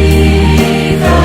Vida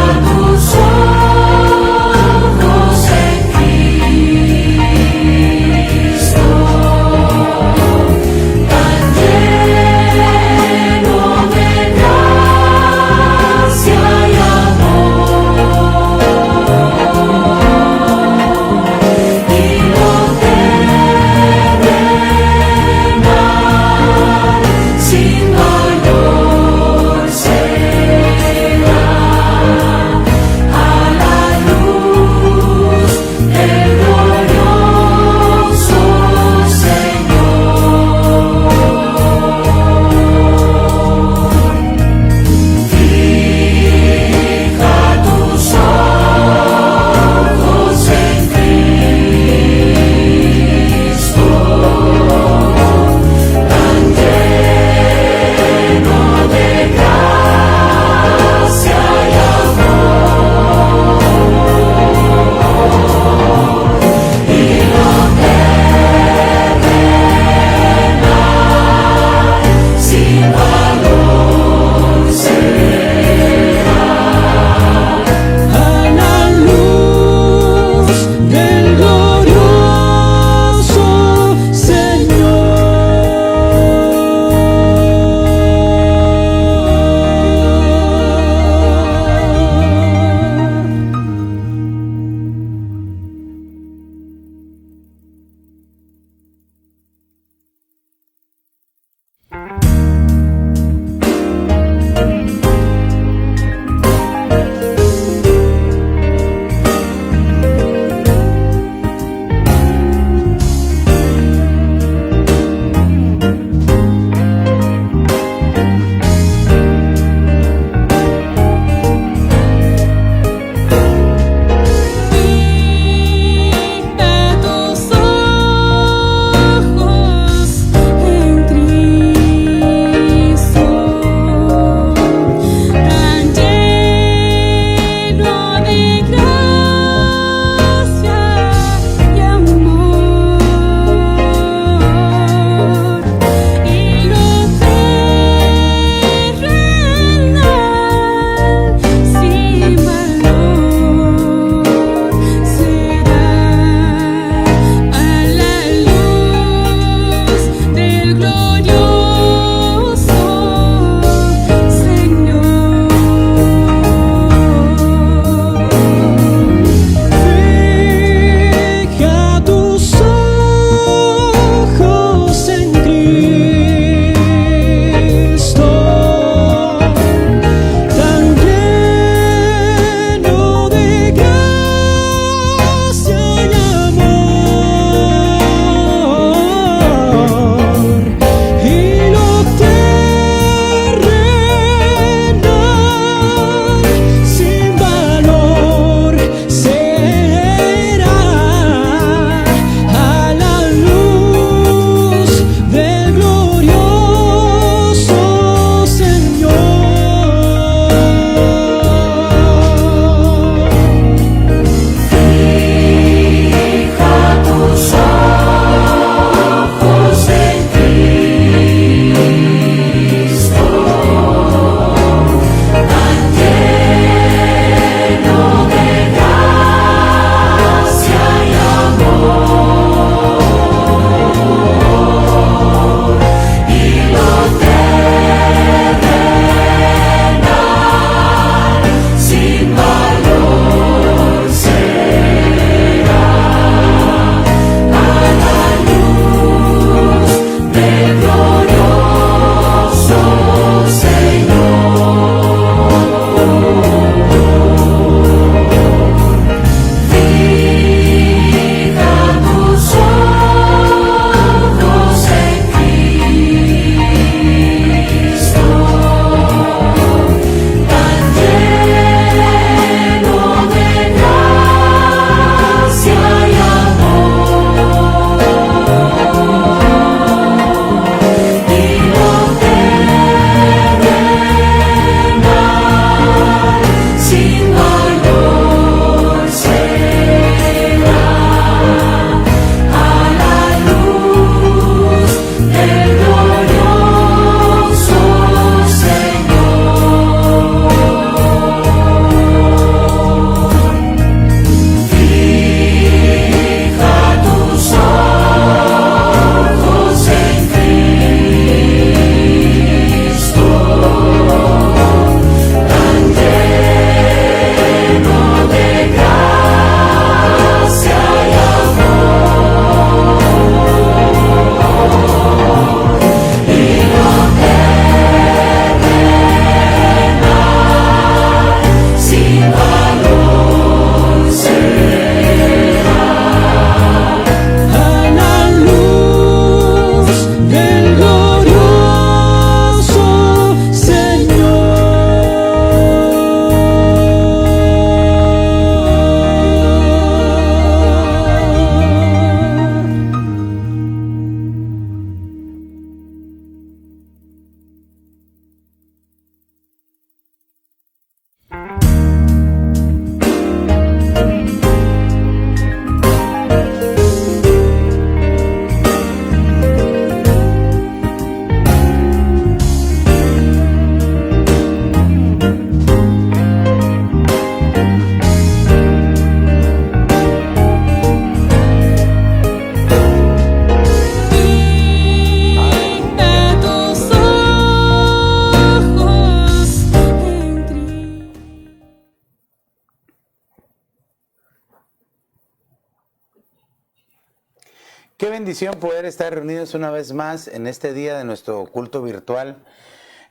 Qué bendición poder estar reunidos una vez más en este día de nuestro culto virtual,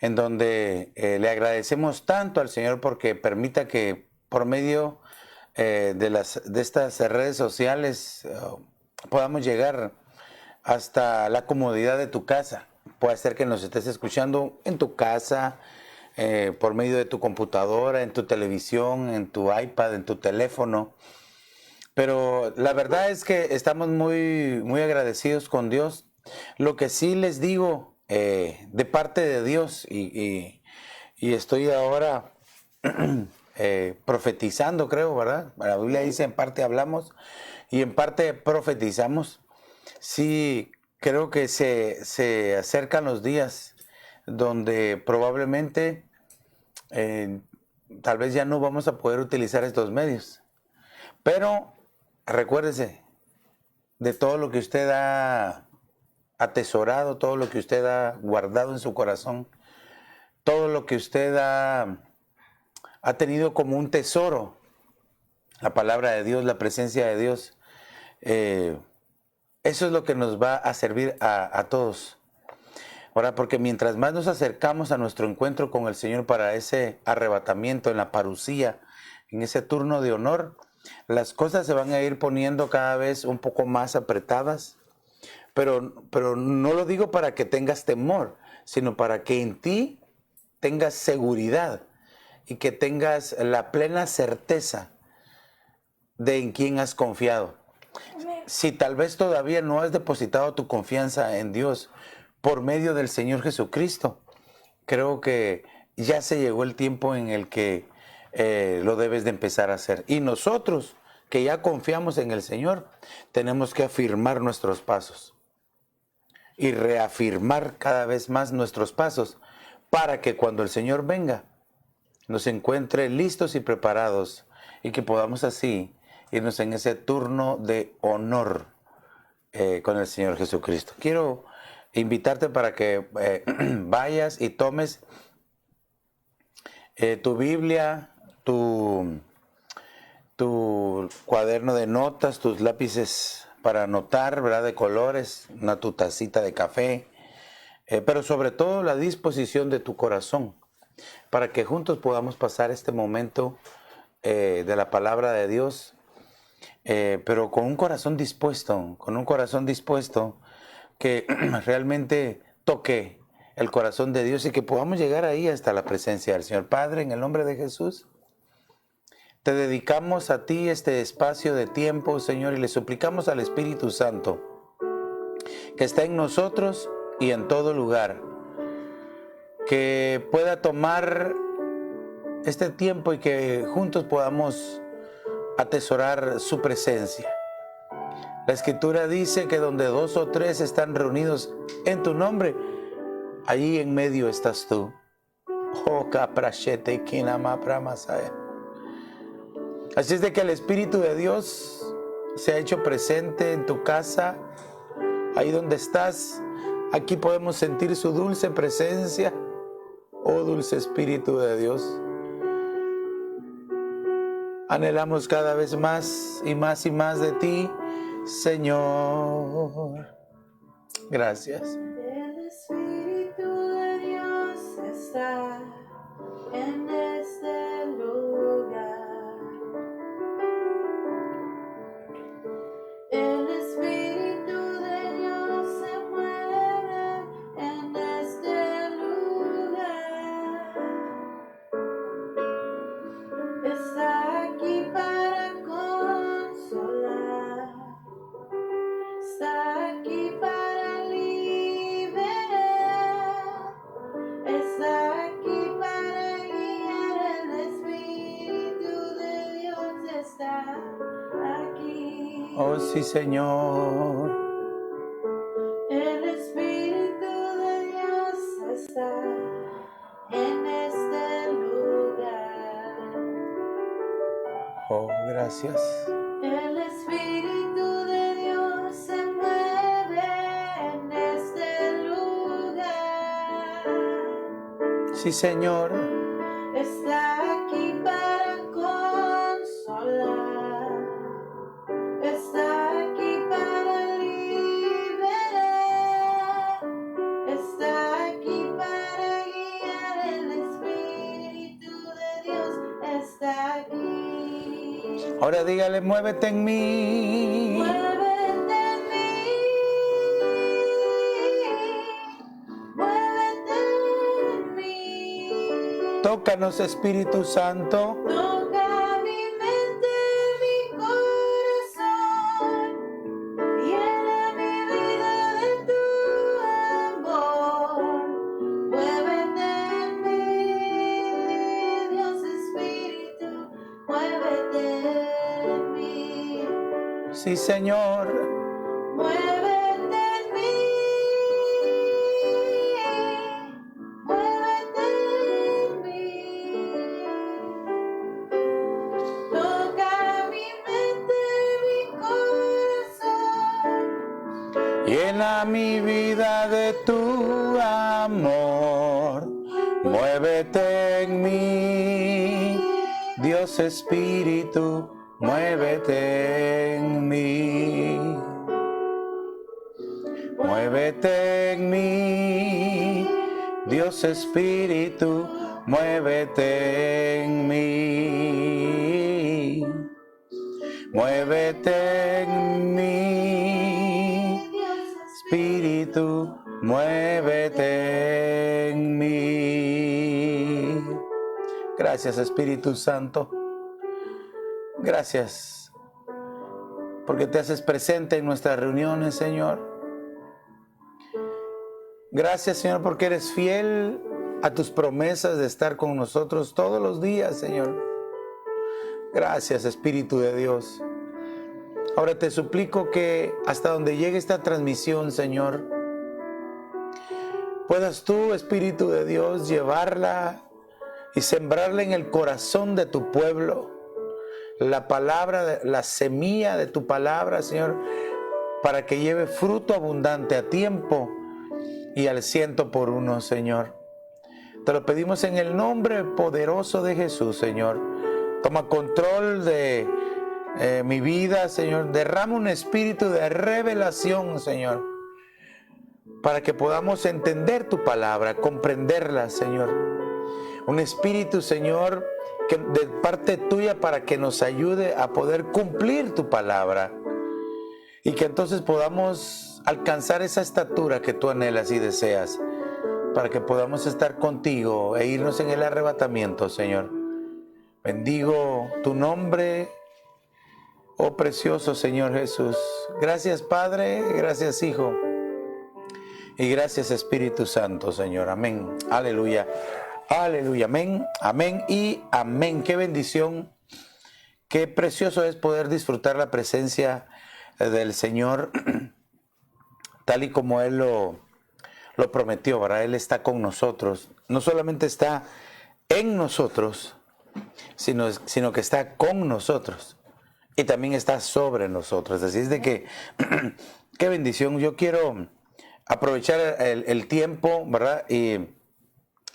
en donde le agradecemos tanto al Señor porque permita que por medio de estas redes sociales podamos llegar hasta la comodidad de tu casa. Puede ser que nos estés escuchando en tu casa, por medio de tu computadora, en tu televisión, en tu iPad, en tu teléfono. Pero la verdad es que estamos muy agradecidos con Dios. Lo que sí les digo de parte de Dios, y estoy ahora profetizando, creo, ¿verdad? La Biblia dice en parte hablamos y en parte profetizamos. Sí, creo que se acercan los días donde probablemente tal vez ya no vamos a poder utilizar estos medios. Pero recuérdese de todo lo que usted ha atesorado, todo lo que usted ha guardado en su corazón, todo lo que usted ha tenido como un tesoro, la palabra de Dios, la presencia de Dios. Eso es lo que nos va a servir a todos. Ahora, porque mientras más nos acercamos a nuestro encuentro con el Señor para ese arrebatamiento en la parusía, en ese turno de honor, las cosas se van a ir poniendo cada vez un poco más apretadas, pero no lo digo para que tengas temor, sino para que en ti tengas seguridad y que tengas la plena certeza de en quién has confiado. Si tal vez todavía no has depositado tu confianza en Dios por medio del Señor Jesucristo, creo que ya se llegó el tiempo en el que lo debes de empezar a hacer. Y nosotros, que ya confiamos en el Señor, tenemos que afirmar nuestros pasos y reafirmar cada vez más nuestros pasos para que cuando el Señor venga, nos encuentre listos y preparados y que podamos así irnos en ese turno de honor con el Señor Jesucristo. Quiero invitarte para que vayas y tomes tu Biblia, tu cuaderno de notas, tus lápices para anotar, ¿verdad? De colores, tu tacita de café, pero sobre todo la disposición de tu corazón, para que juntos podamos pasar este momento de la palabra de Dios, pero con un corazón dispuesto, que realmente toque el corazón de Dios y que podamos llegar ahí hasta la presencia del Señor. Padre, en el nombre de Jesús, te dedicamos a ti este espacio de tiempo, Señor, y le suplicamos al Espíritu Santo que está en nosotros y en todo lugar, que pueda tomar este tiempo y que juntos podamos atesorar su presencia. La Escritura dice que donde 2 o 3 están reunidos en tu nombre, allí en medio estás tú. Así es de que el Espíritu de Dios se ha hecho presente en tu casa, ahí donde estás. Aquí podemos sentir su dulce presencia. Oh, dulce Espíritu de Dios. Anhelamos cada vez más y más y más de ti, Señor. Gracias. El Espíritu de Dios está en este lugar. El Espíritu de Dios se mueve en este lugar. Está aquí para consolar. Está aquí para liberar. Está aquí para guiar. El Espíritu de Dios está aquí. Oh, sí, Señor. El Espíritu de Dios está en este lugar. Oh, gracias. El Espíritu de Dios se mueve en este lugar. Sí, Señor. Está aquí para consolar. Está aquí para liberar. Ahora dígale, muévete en mí. Muévete en mí. Muévete en mí. Tócanos, Espíritu Santo. Toca mi mente, mi corazón. Llena mi vida de tu amor. Muévete en mí, Dios Espíritu. Muévete en mí. Sí, Señor. Muévete en mí. Muévete en mí. Toca mi mente, mi corazón. Llena mi vida de tu amor. Muévete en mí, Dios Espíritu, muévete en mí. Muévete en mí, Dios Espíritu, muévete en mí. Muévete en mí, Espíritu, muévete en mí. Gracias, Espíritu Santo. Gracias porque te haces presente en nuestras reuniones, Señor. Gracias, Señor, porque eres fiel a tus promesas de estar con nosotros todos los días, Señor. Gracias, Espíritu de Dios. Ahora te suplico que hasta donde llegue esta transmisión, Señor, puedas tú, Espíritu de Dios, llevarla y sembrarla en el corazón de tu pueblo. La palabra, la semilla de tu palabra, Señor, para que lleve fruto abundante a tiempo y al 100 por 1, Señor. Te lo pedimos en el nombre poderoso de Jesús, Señor. Toma control de mi vida, Señor. Derrama un espíritu de revelación, Señor, para que podamos entender tu palabra, comprenderla, Señor. Un espíritu, Señor, que de parte tuya para que nos ayude a poder cumplir tu palabra y que entonces podamos alcanzar esa estatura que tú anhelas y deseas, para que podamos estar contigo e irnos en el arrebatamiento, Señor. Bendigo tu nombre, oh precioso Señor Jesús. Gracias, Padre, gracias, Hijo, y gracias, Espíritu Santo, Señor. Amén. Aleluya. Aleluya. Amén. Amén y amén. Qué bendición. Qué precioso es poder disfrutar la presencia del Señor tal y como Él lo prometió, ¿verdad? Él está con nosotros. No solamente está en nosotros, sino que está con nosotros y también está sobre nosotros. Así es de que, qué bendición. Yo quiero aprovechar el tiempo, ¿verdad? Y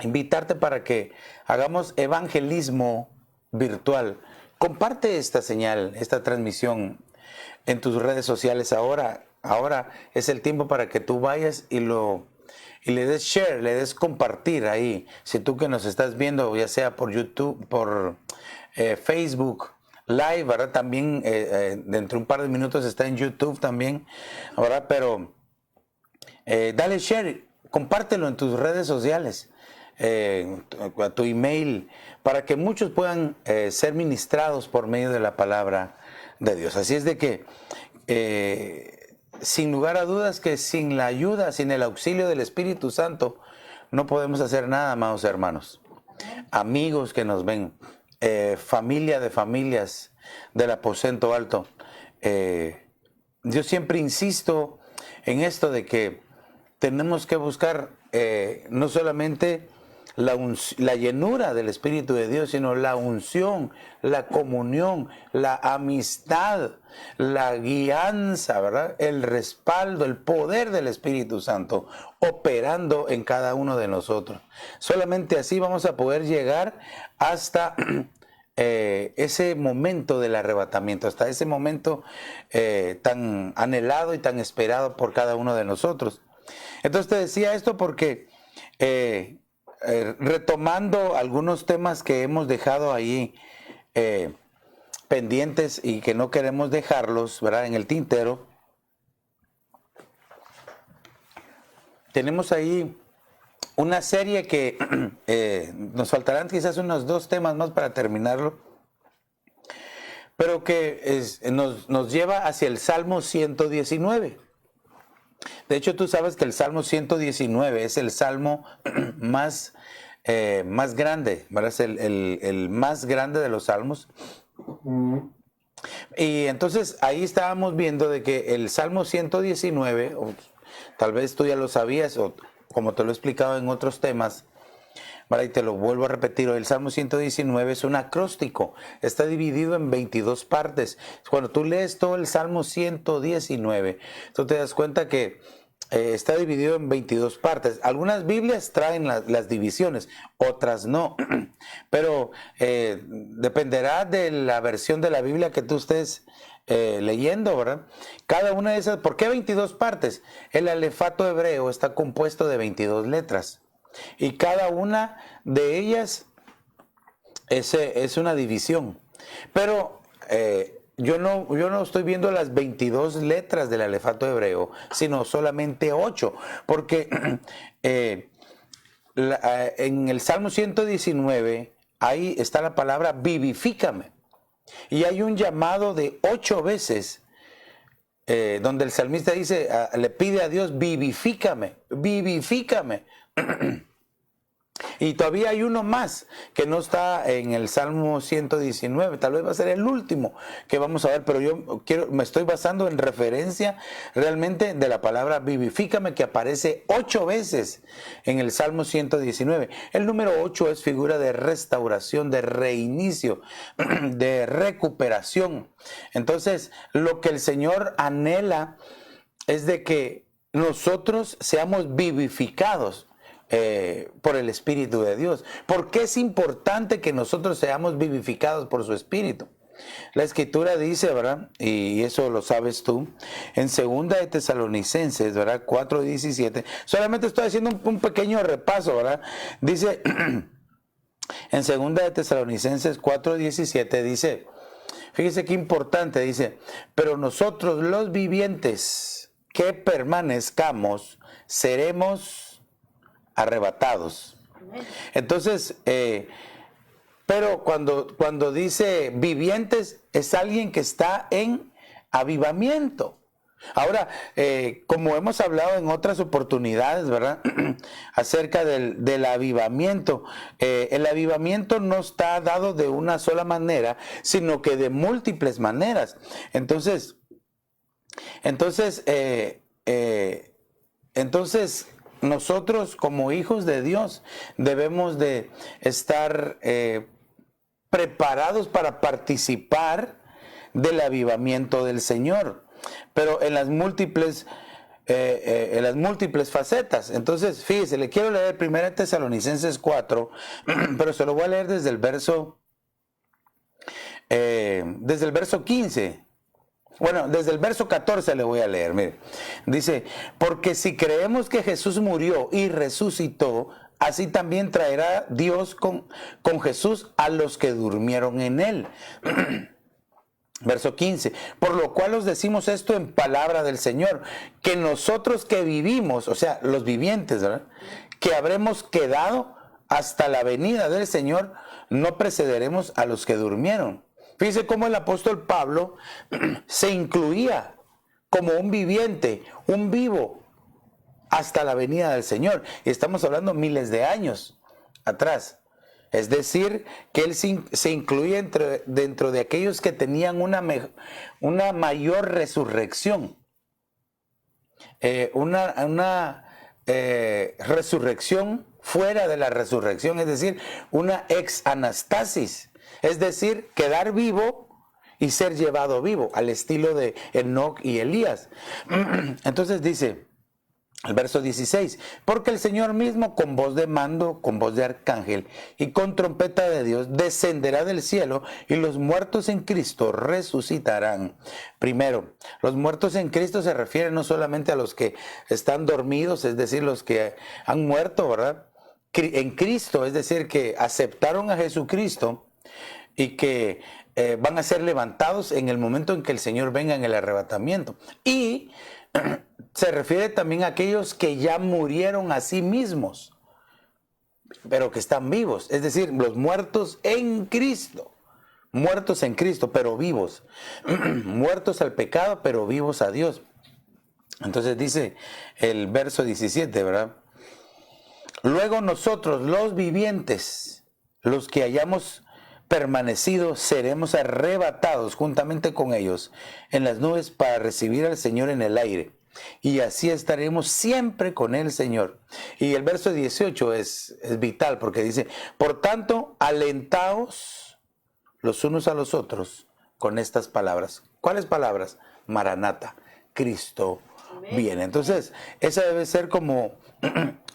invitarte para que hagamos evangelismo virtual. Comparte esta señal, esta transmisión en tus redes sociales. Ahora es el tiempo para que tú vayas y le des share, le des compartir ahí. Si tú que nos estás viendo, ya sea por YouTube, por Facebook Live, ¿verdad? También dentro de un par de minutos está en YouTube también, ¿verdad? Pero dale share, compártelo en tus redes sociales, a tu email, para que muchos puedan ser ministrados por medio de la palabra de Dios. Así es de que sin lugar a dudas que sin la ayuda, sin el auxilio del Espíritu Santo, no podemos hacer nada, amados hermanos. Amigos que nos ven, familia de familias del aposento alto. Yo siempre insisto en esto de que tenemos que buscar no solamente la llenura del Espíritu de Dios, sino la unción, la comunión, la amistad, la guianza, ¿verdad? El respaldo, el poder del Espíritu Santo operando en cada uno de nosotros. Solamente así vamos a poder llegar hasta ese momento del arrebatamiento, hasta ese momento tan anhelado y tan esperado por cada uno de nosotros. Entonces te decía esto porque retomando algunos temas que hemos dejado ahí pendientes y que no queremos dejarlos, ¿verdad?, en el tintero. Tenemos ahí una serie que nos faltarán quizás unos 2 temas más para terminarlo, pero que nos lleva hacia el Salmo 119. De hecho, tú sabes que el Salmo 119 es el salmo más grande, ¿verdad? Es el más grande de los salmos. Y entonces ahí estábamos viendo de que el Salmo 119, o tal vez tú ya lo sabías, o como te lo he explicado en otros temas, ¿verdad?, y te lo vuelvo a repetir, el Salmo 119 es un acróstico, está dividido en 22 partes. Cuando tú lees todo el Salmo 119, tú te das cuenta que está dividido en 22 partes. Algunas Biblias traen las divisiones, otras no, pero dependerá de la versión de la Biblia que tú estés leyendo, ¿verdad? Cada una de esas, ¿por qué 22 partes? El alefato hebreo está compuesto de 22 letras y cada una de ellas es una división, pero yo no estoy viendo las 22 letras del alefato hebreo, sino solamente 8, porque en el Salmo 119 ahí está la palabra vivifícame, y hay un llamado de 8 veces donde el salmista dice, le pide a Dios, vivifícame, vivifícame. Y todavía hay uno más que no está en el Salmo 119, tal vez va a ser el último que vamos a ver, pero yo me estoy basando en referencia realmente de la palabra vivifícame, que aparece 8 veces en el Salmo 119. El número 8 es figura de restauración, de reinicio, de recuperación. Entonces, lo que el Señor anhela es de que nosotros seamos vivificados por el Espíritu de Dios. ¿Por qué es importante que nosotros seamos vivificados por su Espíritu? La Escritura dice, ¿verdad?, y eso lo sabes tú, en 2 de Tesalonicenses, ¿verdad?, 4:17, solamente estoy haciendo un pequeño repaso, ¿verdad? Dice, en 2 de Tesalonicenses 4:17, dice, fíjese qué importante, dice, pero nosotros los vivientes que permanezcamos, seremos arrebatados. Entonces, pero cuando dice vivientes, es alguien que está en avivamiento. Ahora, como hemos hablado en otras oportunidades, ¿verdad?, acerca del avivamiento, el avivamiento no está dado de una sola manera, sino que de múltiples maneras. Entonces, nosotros como hijos de Dios debemos de estar preparados para participar del avivamiento del Señor, pero en las múltiples facetas. Entonces, fíjese, le quiero leer 1 Tesalonicenses 4, pero se lo voy a leer desde el verso 15. Bueno, desde el verso 14 le voy a leer, mire. Dice, porque si creemos que Jesús murió y resucitó, así también traerá Dios con Jesús a los que durmieron en él. Verso 15, por lo cual os decimos esto en palabra del Señor, que nosotros que vivimos, o sea, los vivientes, ¿verdad?, que habremos quedado hasta la venida del Señor, no precederemos a los que durmieron. Fíjese cómo el apóstol Pablo se incluía como un viviente, un vivo, hasta la venida del Señor. Y estamos hablando miles de años atrás. Es decir, que él se incluye dentro de aquellos que tenían una mayor resurrección. Resurrección fuera de la resurrección, es decir, una ex-anastasis. Es decir, quedar vivo y ser llevado vivo, al estilo de Enoc y Elías. Entonces dice, el verso 16, porque el Señor mismo con voz de mando, con voz de arcángel y con trompeta de Dios descenderá del cielo y los muertos en Cristo resucitarán. Primero, los muertos en Cristo se refieren no solamente a los que están dormidos, es decir, los que han muerto, ¿verdad?, en Cristo, es decir, que aceptaron a Jesucristo y que van a ser levantados en el momento en que el Señor venga en el arrebatamiento. Y se refiere también a aquellos que ya murieron a sí mismos, pero que están vivos, es decir, los muertos en Cristo. Muertos en Cristo, pero vivos. Muertos al pecado, pero vivos a Dios. Entonces dice el verso 17, ¿verdad? Luego nosotros, los vivientes, los que hayamos permanecido, seremos arrebatados juntamente con ellos en las nubes para recibir al Señor en el aire. Y así estaremos siempre con el Señor. Y el verso 18 es vital porque dice, por tanto, alentaos los unos a los otros con estas palabras. ¿Cuáles palabras? Maranata, Cristo viene. Entonces, esa debe ser como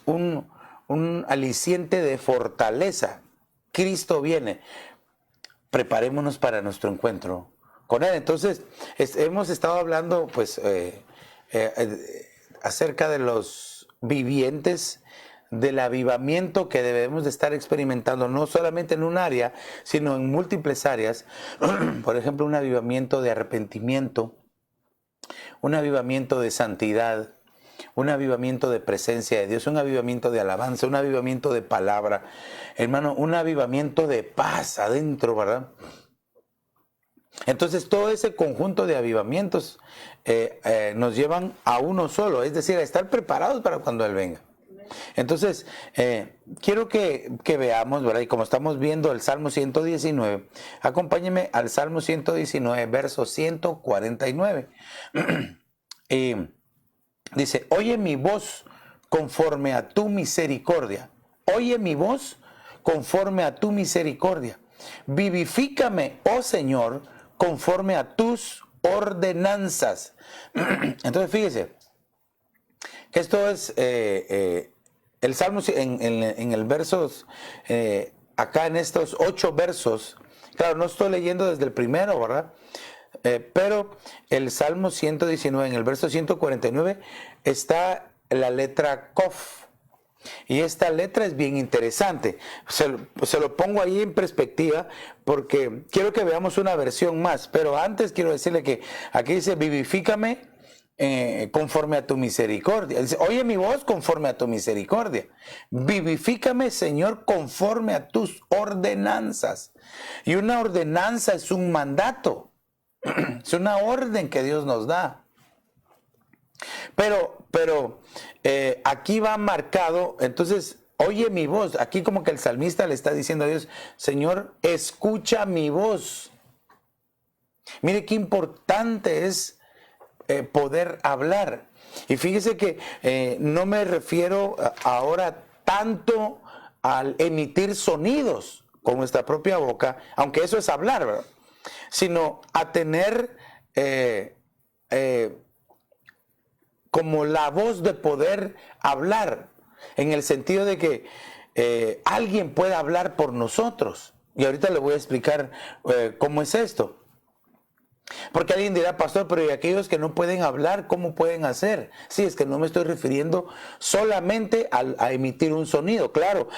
un aliciente de fortaleza. Cristo viene. Preparémonos para nuestro encuentro con Él. Entonces, hemos estado hablando pues acerca de los vivientes, del avivamiento que debemos de estar experimentando, no solamente en un área, sino en múltiples áreas. Por ejemplo, un avivamiento de arrepentimiento, un avivamiento de santidad, un avivamiento de presencia de Dios, un avivamiento de alabanza, un avivamiento de palabra, hermano, un avivamiento de paz adentro, ¿verdad? Entonces todo ese conjunto de avivamientos nos llevan a uno solo, es decir, a estar preparados para cuando Él venga. Entonces, quiero que veamos, ¿verdad? Y como estamos viendo el Salmo 119, acompáñenme al Salmo 119, verso 149. Y dice, oye mi voz conforme a tu misericordia. Oye mi voz conforme a tu misericordia. Vivifícame, oh Señor, conforme a tus ordenanzas. Entonces, fíjese, esto es el Salmo en el versos, acá en estos 8 versos. Claro, no estoy leyendo desde el primero, ¿verdad? Pero el Salmo 119, en el verso 149, está la letra Kof. Y esta letra es bien interesante. Se lo pongo ahí en perspectiva porque quiero que veamos una versión más. Pero antes quiero decirle que aquí dice, vivifícame conforme a tu misericordia. Dice, oye mi voz conforme a tu misericordia. Vivifícame, Señor, conforme a tus ordenanzas. Y una ordenanza es un mandato. Es una orden que Dios nos da. Pero aquí va marcado, entonces, oye mi voz. Aquí como que el salmista le está diciendo a Dios, Señor, escucha mi voz. Mire qué importante es poder hablar. Y fíjese que no me refiero ahora tanto al emitir sonidos con nuestra propia boca, aunque eso es hablar, ¿verdad? Sino a tener como la voz de poder hablar, en el sentido de que alguien pueda hablar por nosotros. Y ahorita le voy a explicar cómo es esto. Porque alguien dirá, pastor, pero ¿y aquellos que no pueden hablar, cómo pueden hacer? Sí, es que no me estoy refiriendo solamente a emitir un sonido. Claro,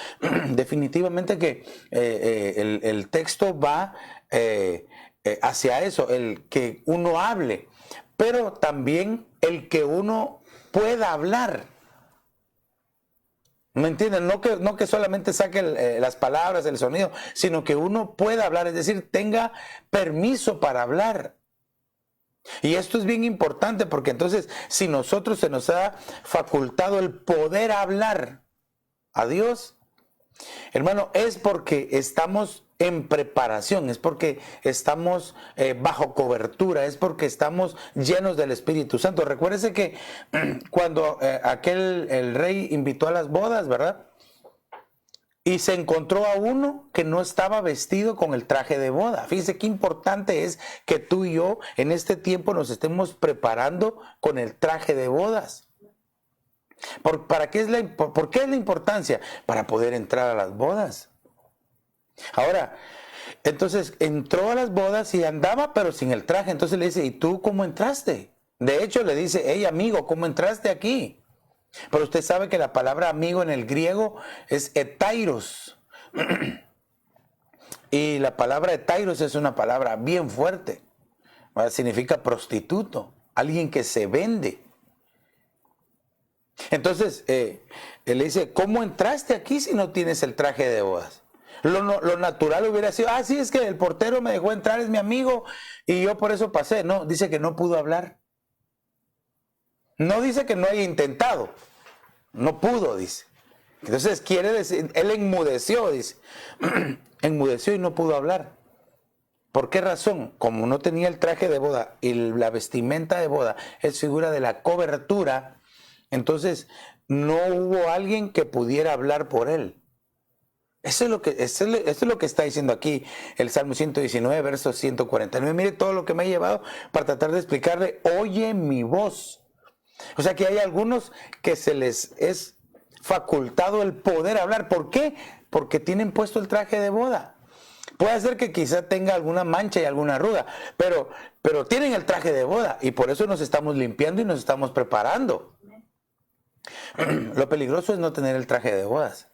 definitivamente que el texto va hacia eso, el que uno hable, pero también el que uno pueda hablar. ¿Me entienden? No que solamente saque las palabras, el sonido, sino que uno pueda hablar, es decir, tenga permiso para hablar. Y esto es bien importante porque entonces, si nosotros se nos ha facultado el poder hablar a Dios, hermano, es porque estamos en preparación, es porque estamos bajo cobertura, es porque estamos llenos del Espíritu Santo. Recuérdese que cuando el rey invitó a las bodas, ¿verdad? Y se encontró a uno que no estaba vestido con el traje de boda. Fíjese qué importante es que tú y yo en este tiempo nos estemos preparando con el traje de bodas. ¿Por qué es la importancia? Para poder entrar a las bodas. Ahora, entonces entró a las bodas y andaba pero sin el traje. Entonces le dice, ¿y tú cómo entraste? De hecho le dice, hey amigo, ¿cómo entraste aquí? Pero usted sabe que la palabra amigo en el griego es etairos. Y la palabra hetairos es una palabra bien fuerte. ¿Verdad? Significa prostituto, alguien que se vende. Entonces, él le dice, ¿cómo entraste aquí si no tienes el traje de bodas? Lo natural hubiera sido, sí, es que el portero me dejó entrar, es mi amigo, y yo por eso pasé. No, dice que no pudo hablar. No dice que no haya intentado. No pudo, dice. Entonces quiere decir, él enmudeció, dice. Enmudeció y no pudo hablar. ¿Por qué razón? Como no tenía el traje de boda y la vestimenta de boda es figura de la cobertura, entonces no hubo alguien que pudiera hablar por él. Eso es lo que está diciendo aquí el Salmo 119, verso 149. Mire todo lo que me ha llevado para tratar de explicarle, oye mi voz. O sea que hay algunos que se les es facultado el poder hablar. ¿Por qué? Porque tienen puesto el traje de boda. Puede ser que quizá tenga alguna mancha y alguna arruga, pero tienen el traje de boda y por eso nos estamos limpiando y nos estamos preparando. Lo peligroso es no tener el traje de bodas.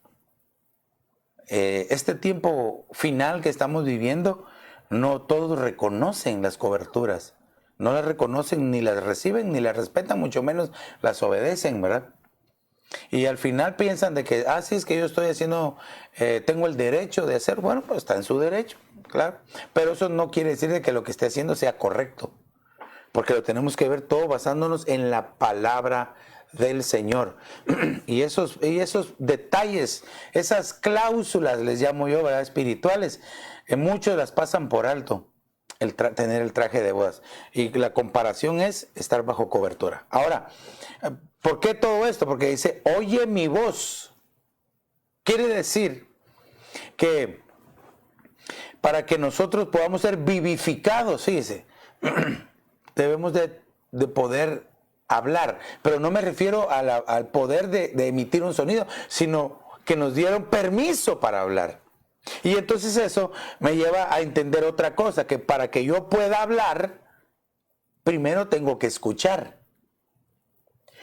Este tiempo final que estamos viviendo, no todos reconocen las coberturas. No las reconocen, ni las reciben, ni las respetan, mucho menos las obedecen, ¿verdad? Y al final piensan de que, sí, es que yo estoy haciendo, tengo el derecho de hacer. Bueno, pues está en su derecho, claro. Pero eso no quiere decir de que lo que esté haciendo sea correcto. Porque lo tenemos que ver todo basándonos en la palabra del Señor. Y esos detalles, esas cláusulas, les llamo yo, ¿verdad? Espirituales, muchos las pasan por alto. Tener el traje de bodas. Y la comparación es estar bajo cobertura. Ahora, ¿por qué todo esto? Porque dice, oye mi voz. Quiere decir que para que nosotros podamos ser vivificados, fíjese, debemos de poder hablar. Pero no me refiero al poder de emitir un sonido, sino que nos dieron permiso para hablar. Y entonces eso me lleva a entender otra cosa, que para que yo pueda hablar, primero tengo que escuchar.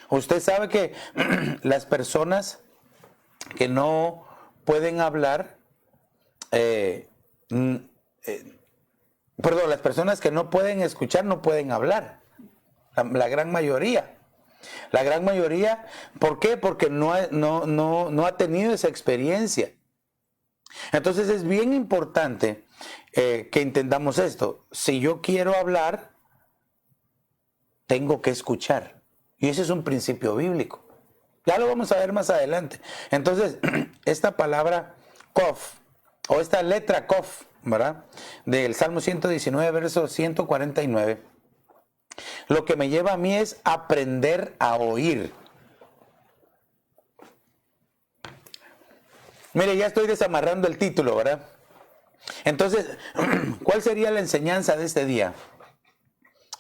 Usted sabe que las personas que no pueden hablar, las personas que no pueden escuchar no pueden hablar. La gran mayoría. La gran mayoría, ¿por qué? Porque no ha tenido esa experiencia. Entonces es bien importante que entendamos esto. Si yo quiero hablar, tengo que escuchar. Y ese es un principio bíblico. Ya lo vamos a ver más adelante. Entonces, esta palabra kof, o esta letra kof, ¿verdad? Del Salmo 119, verso 149, lo que me lleva a mí es aprender a oír. Mire, ya estoy desamarrando el título, ¿verdad? Entonces, ¿cuál sería la enseñanza de este día?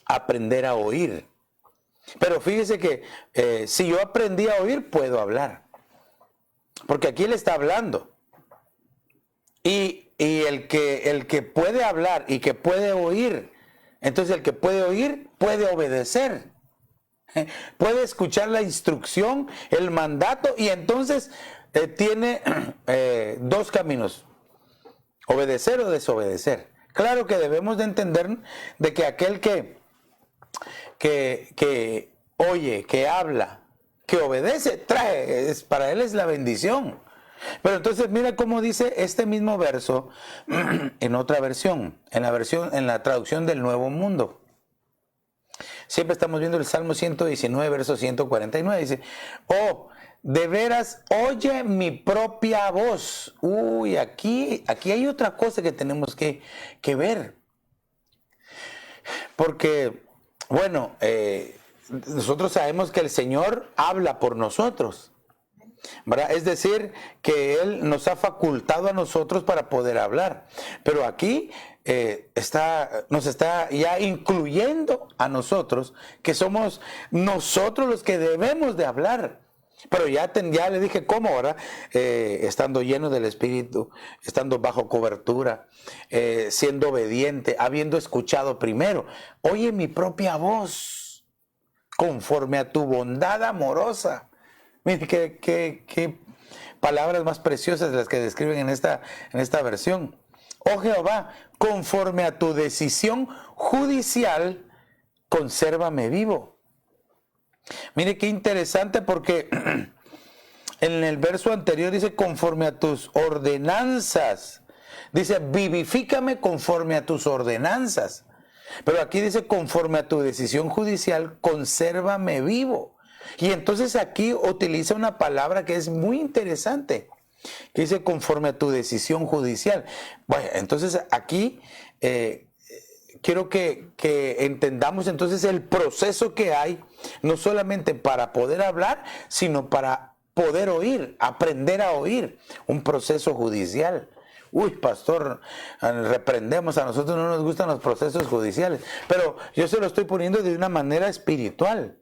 Aprender a oír. Pero fíjese que si yo aprendí a oír, puedo hablar. Porque aquí él está hablando. Y el que puede hablar y que puede oír, entonces el que puede oír, puede obedecer. Puede escuchar la instrucción, el mandato, y entonces tiene dos caminos: obedecer o desobedecer. Claro que debemos de entender de que aquel que oye, que habla, que obedece, para él es la bendición. Pero entonces mira cómo dice este mismo verso en otra versión, en la traducción del Nuevo Mundo. Siempre estamos viendo el Salmo 119, verso 149. Dice, de veras, oye mi propia voz. Uy, aquí hay otra cosa que tenemos que ver. Porque, bueno, nosotros sabemos que el Señor habla por nosotros, ¿verdad? Es decir, que Él nos ha facultado a nosotros para poder hablar. Pero aquí nos está ya incluyendo a nosotros, que somos nosotros los que debemos de hablar. Pero ya le dije cómo, ¿verdad? Estando lleno del Espíritu, estando bajo cobertura, siendo obediente, habiendo escuchado primero. Oye mi propia voz, conforme a tu bondad amorosa. Mire, qué palabras más preciosas las que describen en esta versión. oh Jehová, conforme a tu decisión judicial, consérvame vivo. Mire qué interesante, porque en el verso anterior dice conforme a tus ordenanzas. Dice vivifícame conforme a tus ordenanzas. Pero aquí dice conforme a tu decisión judicial, consérvame vivo. Y entonces aquí utiliza una palabra que es muy interesante, que dice conforme a tu decisión judicial. Bueno, entonces aquí quiero que entendamos entonces el proceso que hay, no solamente para poder hablar, sino para poder oír, aprender a oír, un proceso judicial. Uy, pastor, reprendemos, a nosotros no nos gustan los procesos judiciales, pero yo se lo estoy poniendo de una manera espiritual,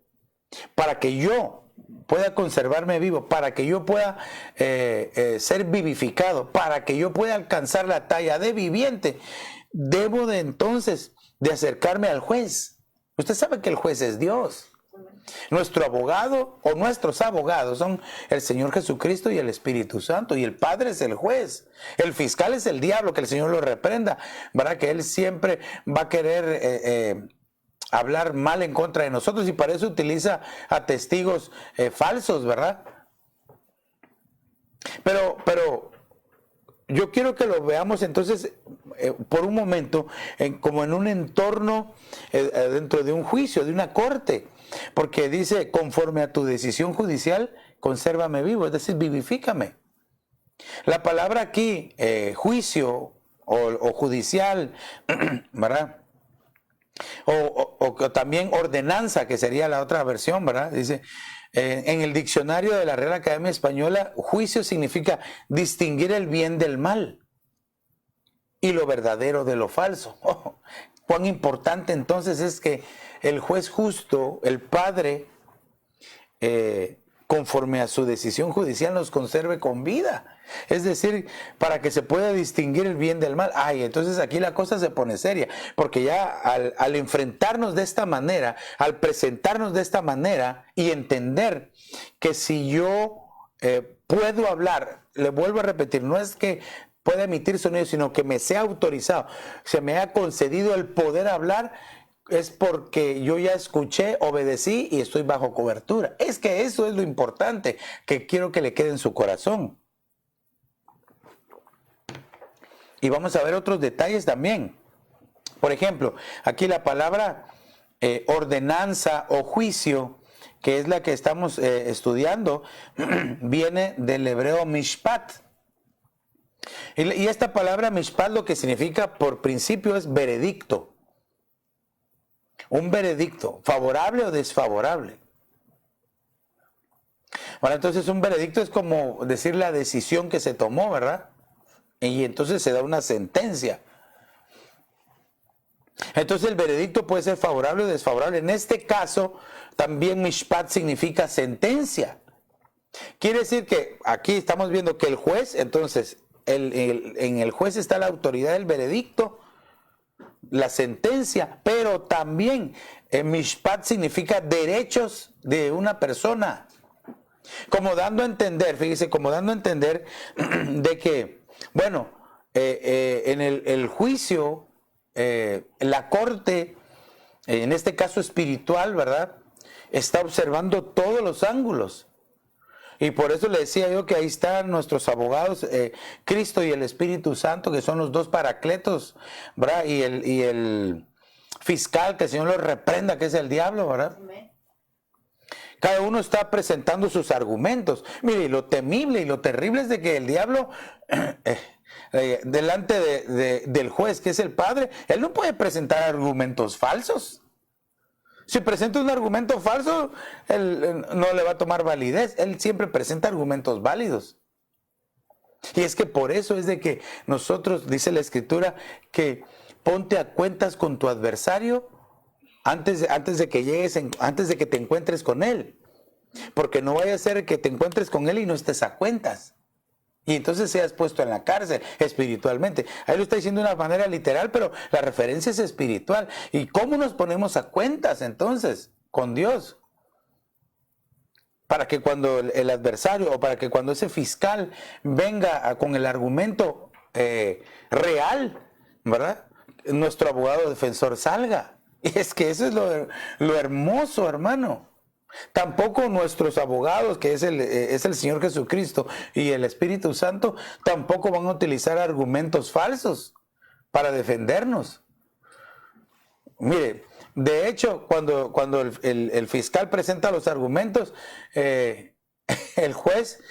para que yo pueda conservarme vivo, para que yo pueda ser vivificado, para que yo pueda alcanzar la talla de viviente, debo de entonces de acercarme al juez. Usted sabe que el juez es Dios. Nuestro abogado o nuestros abogados son el Señor Jesucristo y el Espíritu Santo, y el Padre es el juez. El fiscal es el diablo, que el Señor lo reprenda, ¿verdad? Que él siempre va a querer hablar mal en contra de nosotros, y para eso utiliza a testigos falsos, ¿verdad? Pero yo quiero que lo veamos entonces por un momento como en un entorno dentro de un juicio, de una corte, porque dice conforme a tu decisión judicial, consérvame vivo, es decir, vivifícame. La palabra aquí, juicio o judicial, ¿verdad? O también ordenanza, que sería la otra versión, ¿verdad? Dice, en el diccionario de la Real Academia Española, juicio significa distinguir el bien del mal y lo verdadero de lo falso. Oh, cuán importante entonces es que el juez justo, el Padre, conforme a su decisión judicial, nos conserve con vida. Es decir, para que se pueda distinguir el bien del mal. Ay, entonces aquí la cosa se pone seria, porque ya al enfrentarnos de esta manera, al presentarnos de esta manera y entender que si yo puedo hablar, le vuelvo a repetir, no es que pueda emitir sonido, sino que me sea autorizado, se me ha concedido el poder hablar, es porque yo ya escuché, obedecí y estoy bajo cobertura. Es que eso es lo importante que quiero que le quede en su corazón. Y vamos a ver otros detalles también. Por ejemplo, aquí la palabra ordenanza o juicio, que es la que estamos estudiando, viene del hebreo mishpat. Y esta palabra mishpat lo que significa por principio es veredicto. Un veredicto, favorable o desfavorable. Bueno, entonces un veredicto es como decir la decisión que se tomó, ¿verdad? Y entonces se da una sentencia. Entonces el veredicto puede ser favorable o desfavorable. En este caso, también mishpat significa sentencia. Quiere decir que aquí estamos viendo que el juez, entonces, en el juez está la autoridad del veredicto, la sentencia, pero también mishpat significa derechos de una persona. Como dando a entender, fíjese, como dando a entender de que, bueno, en el juicio, la corte, en este caso espiritual, ¿verdad?, está observando todos los ángulos. Y por eso le decía yo que ahí están nuestros abogados, Cristo y el Espíritu Santo, que son los dos paracletos, ¿verdad? Y el fiscal, que el Señor lo reprenda, que es el diablo, ¿verdad? Cada uno está presentando sus argumentos. Mire, lo temible y lo terrible es de que el diablo, delante del juez, que es el Padre, él no puede presentar argumentos falsos. Si presenta un argumento falso, él no le va a tomar validez. Él siempre presenta argumentos válidos. Y es que por eso es de que nosotros, dice la Escritura, que ponte a cuentas con tu adversario antes de que llegues, antes de que te encuentres con él. Porque no vaya a ser que te encuentres con él y no estés a cuentas. Y entonces seas puesto en la cárcel espiritualmente. Ahí lo está diciendo de una manera literal, pero la referencia es espiritual. ¿Y cómo nos ponemos a cuentas entonces con Dios? Para que cuando el adversario o para que cuando ese fiscal venga con el argumento real, ¿verdad? Nuestro abogado defensor salga. Y es que eso es lo hermoso, hermano. Tampoco nuestros abogados, que es el Señor Jesucristo y el Espíritu Santo, tampoco van a utilizar argumentos falsos para defendernos. Mire, de hecho, cuando el fiscal presenta los argumentos, el juez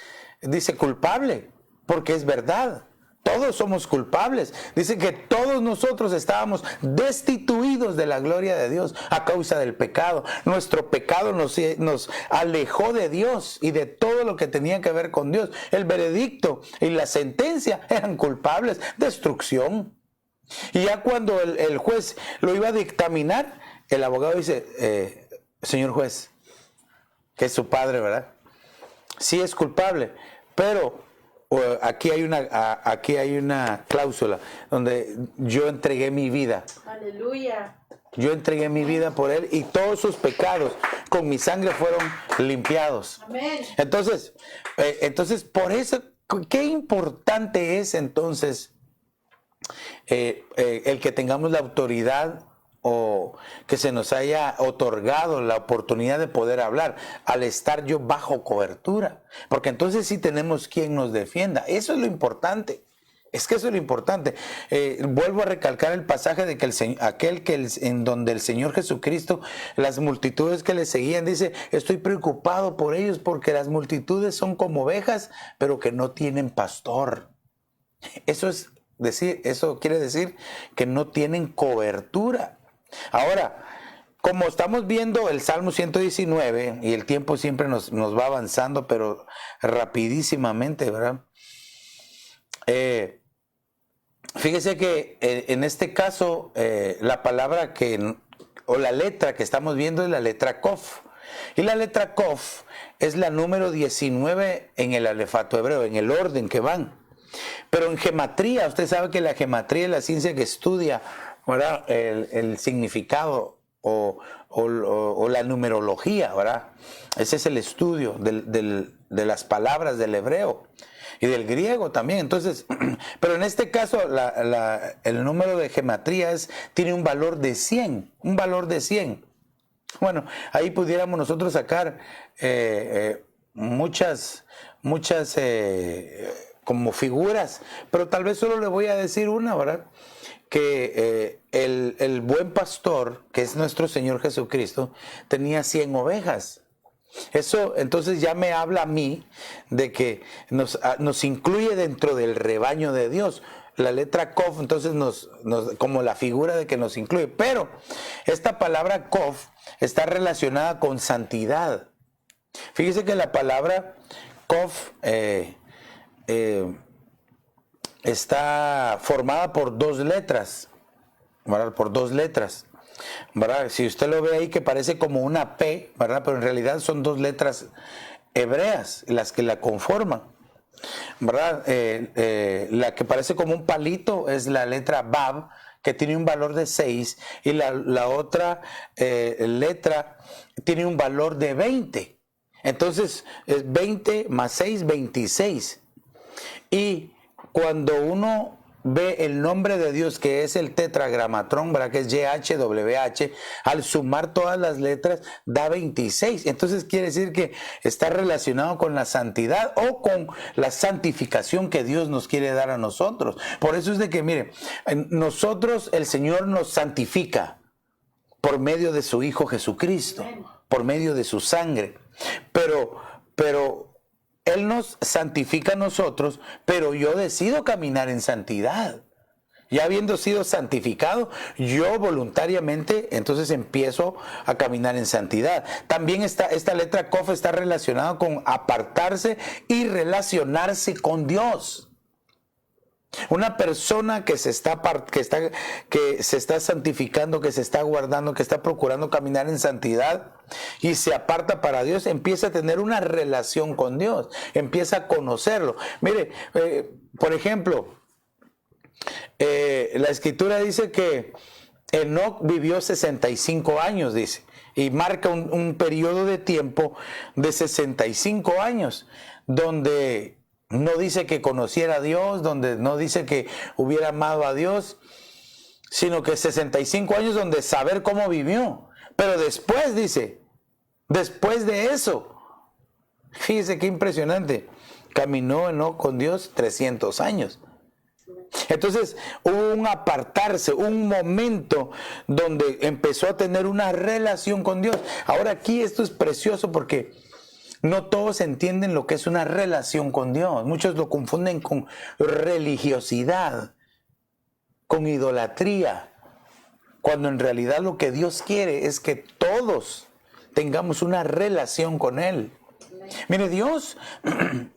dice culpable, porque es verdad. Todos somos culpables. Dice que todos nosotros estábamos destituidos de la gloria de Dios a causa del pecado. Nuestro pecado nos alejó de Dios y de todo lo que tenía que ver con Dios. El veredicto y la sentencia eran culpables, destrucción. Y ya cuando el juez lo iba a dictaminar, el abogado dice, señor juez, que es su padre, ¿verdad? Sí es culpable, pero aquí hay una cláusula donde yo entregué mi vida. Aleluya. Yo entregué mi vida por él y todos sus pecados con mi sangre fueron limpiados. Amén. Entonces, por eso, qué importante es entonces el que tengamos la autoridad o que se nos haya otorgado la oportunidad de poder hablar al estar yo bajo cobertura, porque entonces sí tenemos quien nos defienda. Eso es lo importante. Es que eso es lo importante. Vuelvo a recalcar el pasaje de que en donde el Señor Jesucristo, las multitudes que le seguían, dice, estoy preocupado por ellos porque las multitudes son como ovejas, pero que no tienen pastor. Eso quiere decir que no tienen cobertura. Ahora, como estamos viendo el Salmo 119, y el tiempo siempre nos va avanzando, pero rapidísimamente, ¿verdad? Fíjese que en este caso, la palabra o la letra que estamos viendo es la letra Kof. Y la letra Kof es la número 19 en el alefato hebreo, en el orden que van. Pero en gematría, usted sabe que la gematría es la ciencia que estudia, ¿verdad? El significado o la numerología, ¿verdad? Ese es el estudio de las palabras del hebreo y del griego también. Entonces, pero en este caso el número de gematría tiene un valor de 100, un valor de 100. Bueno, ahí pudiéramos nosotros sacar muchas como figuras, pero tal vez solo le voy a decir una, ¿verdad? Que el buen pastor, que es nuestro Señor Jesucristo, tenía 100 ovejas. Eso entonces ya me habla a mí de que nos incluye dentro del rebaño de Dios. La letra Kof entonces como la figura de que nos incluye. Pero esta palabra Kof está relacionada con santidad. Fíjese que la palabra Kof está formada por dos letras, ¿verdad? Por dos letras, ¿verdad? Si usted lo ve ahí que parece como una P, ¿verdad? Pero en realidad son dos letras hebreas las que la conforman, ¿verdad? La que parece como un palito es la letra Bab, que tiene un valor de 6, y la otra letra tiene un valor de 20. Entonces es 20 más 6, 26. Y cuando uno ve el nombre de Dios, que es el tetragramatrón, ¿verdad? Que es YHWH, al sumar todas las letras da 26. Entonces quiere decir que está relacionado con la santidad o con la santificación que Dios nos quiere dar a nosotros. Por eso es de que, mire, nosotros, el Señor nos santifica por medio de su Hijo Jesucristo, por medio de su sangre. Pero Él nos santifica a nosotros, pero yo decido caminar en santidad. Ya habiendo sido santificado, yo voluntariamente entonces empiezo a caminar en santidad. También esta letra Kof está relacionada con apartarse y relacionarse con Dios. Una persona que se está santificando, que se está guardando, que está procurando caminar en santidad y se aparta para Dios, empieza a tener una relación con Dios, empieza a conocerlo. Mire, por ejemplo, la escritura dice que Enoc vivió 65 años, dice, y marca un periodo de tiempo de 65 años, donde no dice que conociera a Dios, donde no dice que hubiera amado a Dios, sino que 65 años donde saber cómo vivió. Pero después dice, después de eso, fíjese qué impresionante, caminó Enoc con Dios 300 años. Entonces hubo un apartarse, un momento donde empezó a tener una relación con Dios. Ahora aquí esto es precioso porque no todos entienden lo que es una relación con Dios. Muchos lo confunden con religiosidad, con idolatría, cuando en realidad lo que Dios quiere es que todos tengamos una relación con Él. Mire, Dios,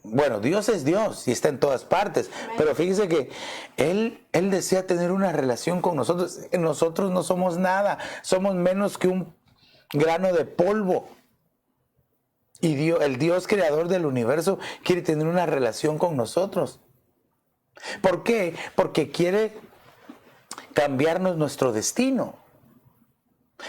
bueno, Dios es Dios y está en todas partes, pero fíjese que Él desea tener una relación con nosotros. Nosotros no somos nada, somos menos que un grano de polvo. Y Dios, el Dios creador del universo, quiere tener una relación con nosotros. ¿Por qué? Porque quiere cambiarnos nuestro destino.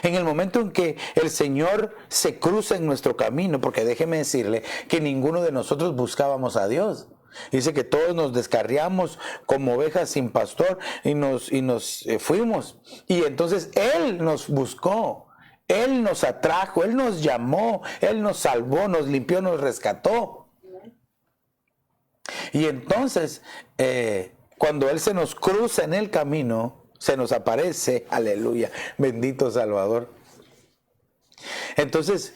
En el momento en que el Señor se cruza en nuestro camino, porque déjeme decirle que ninguno de nosotros buscábamos a Dios. Dice que todos nos descarriamos como ovejas sin pastor y nos fuimos. Y entonces Él nos buscó, Él nos atrajo, Él nos llamó, Él nos salvó, nos limpió, nos rescató. Y entonces, cuando Él se nos cruza en el camino, se nos aparece, aleluya, bendito Salvador. Entonces,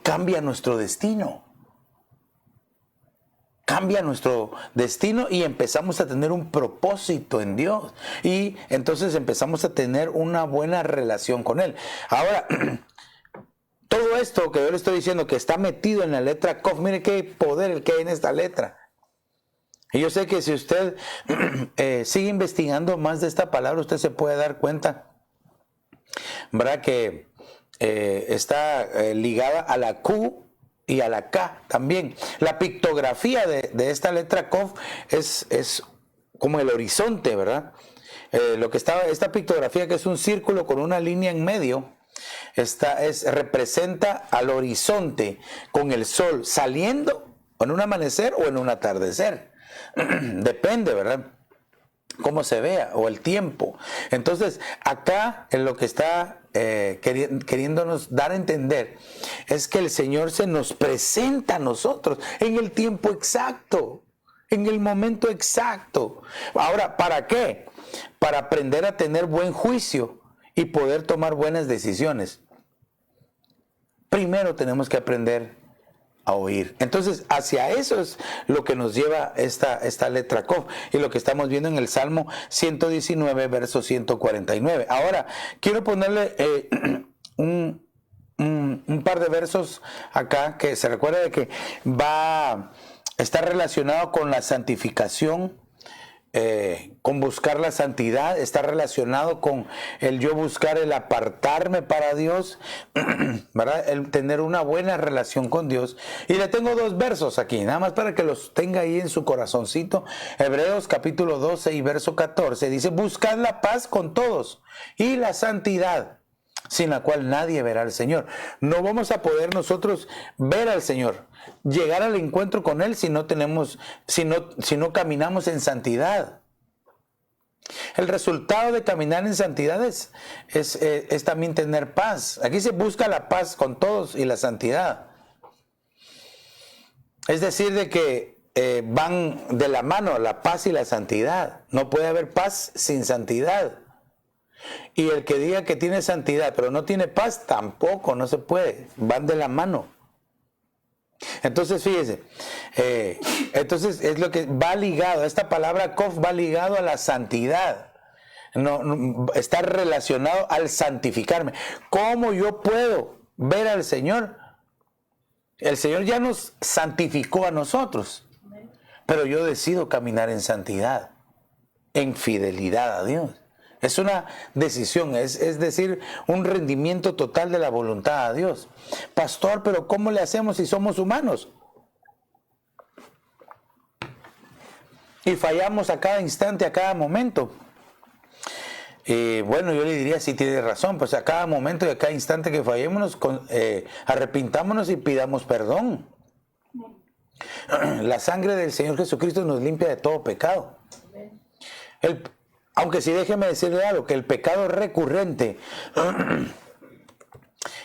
cambia nuestro destino. Cambia nuestro destino y empezamos a tener un propósito en Dios. Y entonces empezamos a tener una buena relación con Él. Ahora, todo esto que yo le estoy diciendo que está metido en la letra Kof, mire qué poder el que hay en esta letra. Y yo sé que si usted sigue investigando más de esta palabra, usted se puede dar cuenta, ¿verdad? Que está ligada a la Q y a la K también. La pictografía de esta letra Kof es como el horizonte, ¿verdad? Esta pictografía, que es un círculo con una línea en medio, representa al horizonte con el sol saliendo en un amanecer o en un atardecer. Depende, ¿verdad? Cómo se vea o el tiempo. Entonces, acá en lo que está queriéndonos dar a entender es que el Señor se nos presenta a nosotros en el tiempo exacto, en el momento exacto. Ahora, ¿para qué? Para aprender a tener buen juicio y poder tomar buenas decisiones. Primero tenemos que aprender a oír. Entonces, hacia eso es lo que nos lleva esta letra Kof y lo que estamos viendo en el Salmo 119, verso 149. Ahora, quiero ponerle un par de versos acá que se recuerda de que está relacionado con la santificación, con buscar la santidad, está relacionado con el yo buscar el apartarme para Dios, ¿verdad? El tener una buena relación con Dios. Y le tengo dos versos aquí, nada más para que los tenga ahí en su corazoncito. Hebreos capítulo 12 y verso 14 dice: buscad la paz con todos y la santidad, sin la cual nadie verá al Señor. No vamos a poder nosotros ver al Señor, llegar al encuentro con Él si no caminamos en santidad. El resultado de caminar en santidad es también tener paz. Aquí se busca la paz con todos y la santidad. Es decir, de que van de la mano la paz y la santidad. No puede haber paz sin santidad. Y el que diga que tiene santidad pero no tiene paz, tampoco, no se puede. Van de la mano. Entonces, fíjese, entonces es lo que va ligado, esta palabra Kof va ligado a la santidad. No, está relacionado al santificarme. ¿Cómo yo puedo ver al Señor? El Señor ya nos santificó a nosotros, pero yo decido caminar en santidad, en fidelidad a Dios. Es una decisión, es decir, un rendimiento total de la voluntad a Dios. Pastor, pero ¿cómo le hacemos si somos humanos? Y fallamos a cada instante, a cada momento. Bueno, yo le diría, si tiene razón, pues a cada momento y a cada instante que fallemos, arrepintámonos y pidamos perdón. La sangre del Señor Jesucristo nos limpia de todo pecado. Aunque sí, déjeme decirle algo, que el pecado recurrente,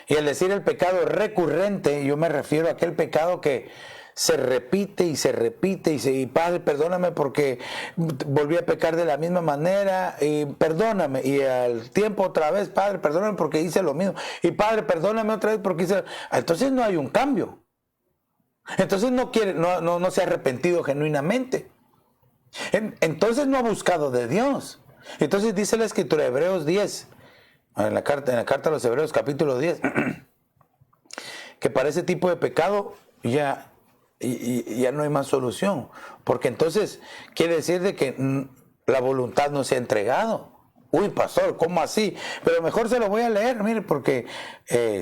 y al decir el pecado recurrente, yo me refiero a aquel pecado que se repite y se repite y Padre, perdóname porque volví a pecar de la misma manera y perdóname, y al tiempo otra vez, Padre, perdóname porque hice lo mismo, y Padre, perdóname otra vez porque hice... Entonces no hay un cambio. Entonces no se ha arrepentido genuinamente. Entonces no ha buscado de Dios. Entonces dice la Escritura de Hebreos 10, en la carta a los Hebreos capítulo 10, que para ese tipo de pecado ya no hay más solución, porque entonces quiere decir de que la voluntad no se ha entregado. Uy, pastor, ¿cómo así? Pero mejor se lo voy a leer, mire, porque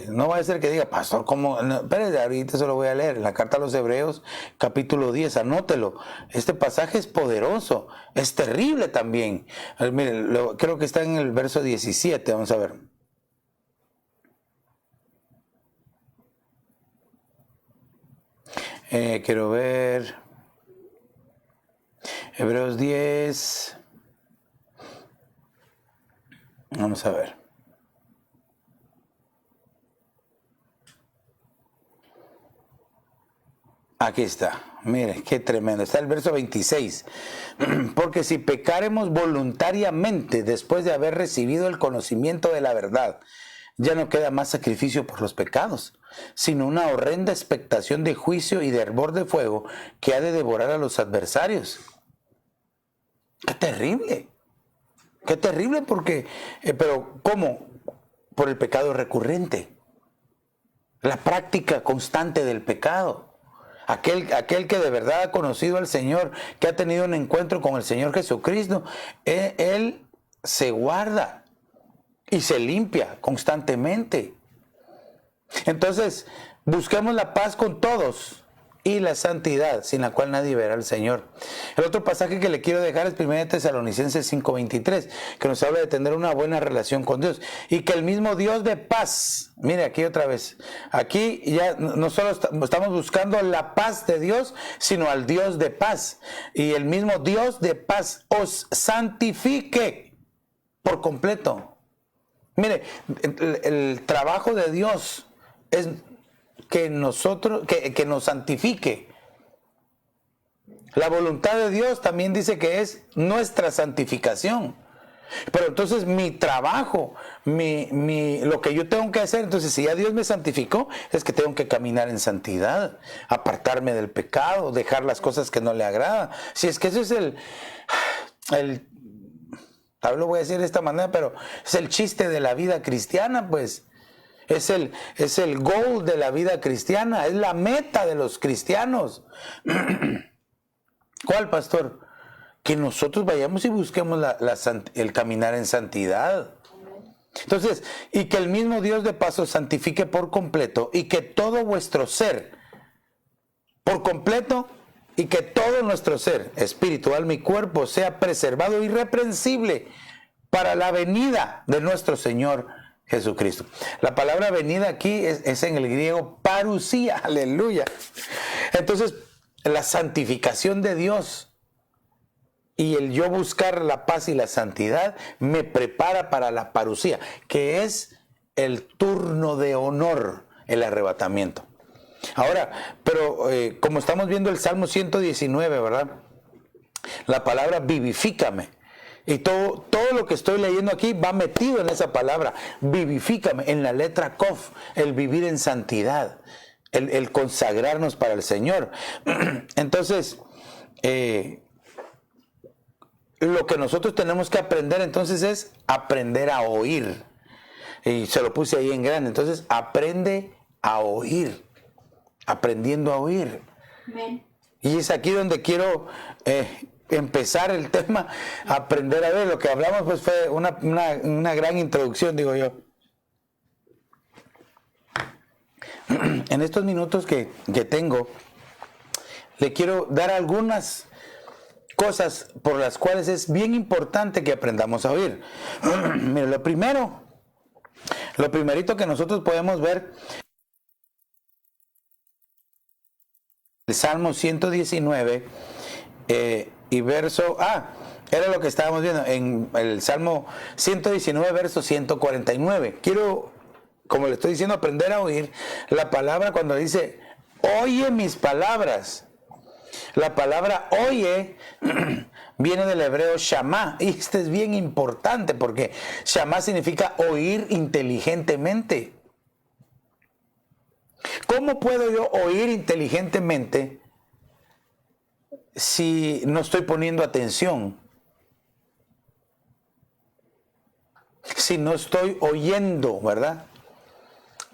no va a ser que diga, pastor, ¿cómo? No, espérate, ahorita se lo voy a leer. En la carta a los Hebreos, capítulo 10, anótelo. Este pasaje es poderoso, es terrible también. Mire, creo que está en el verso 17, vamos a ver. Quiero ver. Hebreos 10. Vamos a ver. Aquí está. Mire, qué tremendo. Está el verso 26. Porque si pecaremos voluntariamente después de haber recibido el conocimiento de la verdad, ya no queda más sacrificio por los pecados, sino una horrenda expectación de juicio y de hervor de fuego que ha de devorar a los adversarios. ¡Qué terrible! ¡Qué terrible! Porque, pero ¿cómo? Por el pecado recurrente. La práctica constante del pecado. Aquel que de verdad ha conocido al Señor, que ha tenido un encuentro con el Señor Jesucristo, él se guarda y se limpia constantemente. Entonces, busquemos la paz con todos y la santidad, sin la cual nadie verá al Señor. El otro pasaje que le quiero dejar es 1 Tesalonicenses 5:23, que nos habla de tener una buena relación con Dios y que el mismo Dios de paz, mire aquí otra vez, aquí ya no solo estamos buscando la paz de Dios, sino al Dios de paz, y el mismo Dios de paz os santifique por completo. Mire, el trabajo de Dios es que nos santifique. La voluntad de Dios también dice que es nuestra santificación. Pero entonces mi trabajo, lo que yo tengo que hacer, entonces si ya Dios me santificó, es que tengo que caminar en santidad, apartarme del pecado, dejar las cosas que no le agradan. Si es que eso es tal vez lo voy a decir de esta manera, pero es el chiste de la vida cristiana, pues. Es el goal de la vida cristiana, es la meta de los cristianos. ¿Cuál, pastor? Que nosotros vayamos y busquemos el caminar en santidad. Entonces, y que el mismo Dios de paz os santifique por completo, y que todo vuestro ser, por completo, y que todo nuestro ser, espíritu, alma y cuerpo, sea preservado irreprensible para la venida de nuestro Señor Jesucristo. La palabra venida aquí es en el griego parusía, aleluya. Entonces, la santificación de Dios y el yo buscar la paz y la santidad me prepara para la parusía, que es el turno de honor, el arrebatamiento. Ahora, pero como estamos viendo el Salmo 119, ¿verdad? La palabra vivifícame. Y todo lo que estoy leyendo aquí va metido en esa palabra, vivifícame, en la letra Kof, el vivir en santidad, el consagrarnos para el Señor. Entonces, lo que nosotros tenemos que aprender entonces es aprender a oír. Y se lo puse ahí en grande. Entonces, aprende a oír, aprendiendo a oír. Amén. Y es aquí donde quiero empezar el tema, aprender a ver. Lo que hablamos pues fue una gran introducción, digo yo. En estos minutos que tengo, le quiero dar algunas cosas por las cuales es bien importante que aprendamos a oír. Mira, lo primerito que nosotros podemos ver, Salmo 119 y verso... era lo que estábamos viendo en el Salmo 119, verso 149. Quiero, como le estoy diciendo, aprender a oír la palabra cuando dice, oye mis palabras. La palabra oye viene del hebreo shamá, y este es bien importante porque shamá significa oír inteligentemente. ¿Cómo puedo yo oír inteligentemente si no estoy poniendo atención? Si no estoy oyendo, ¿verdad?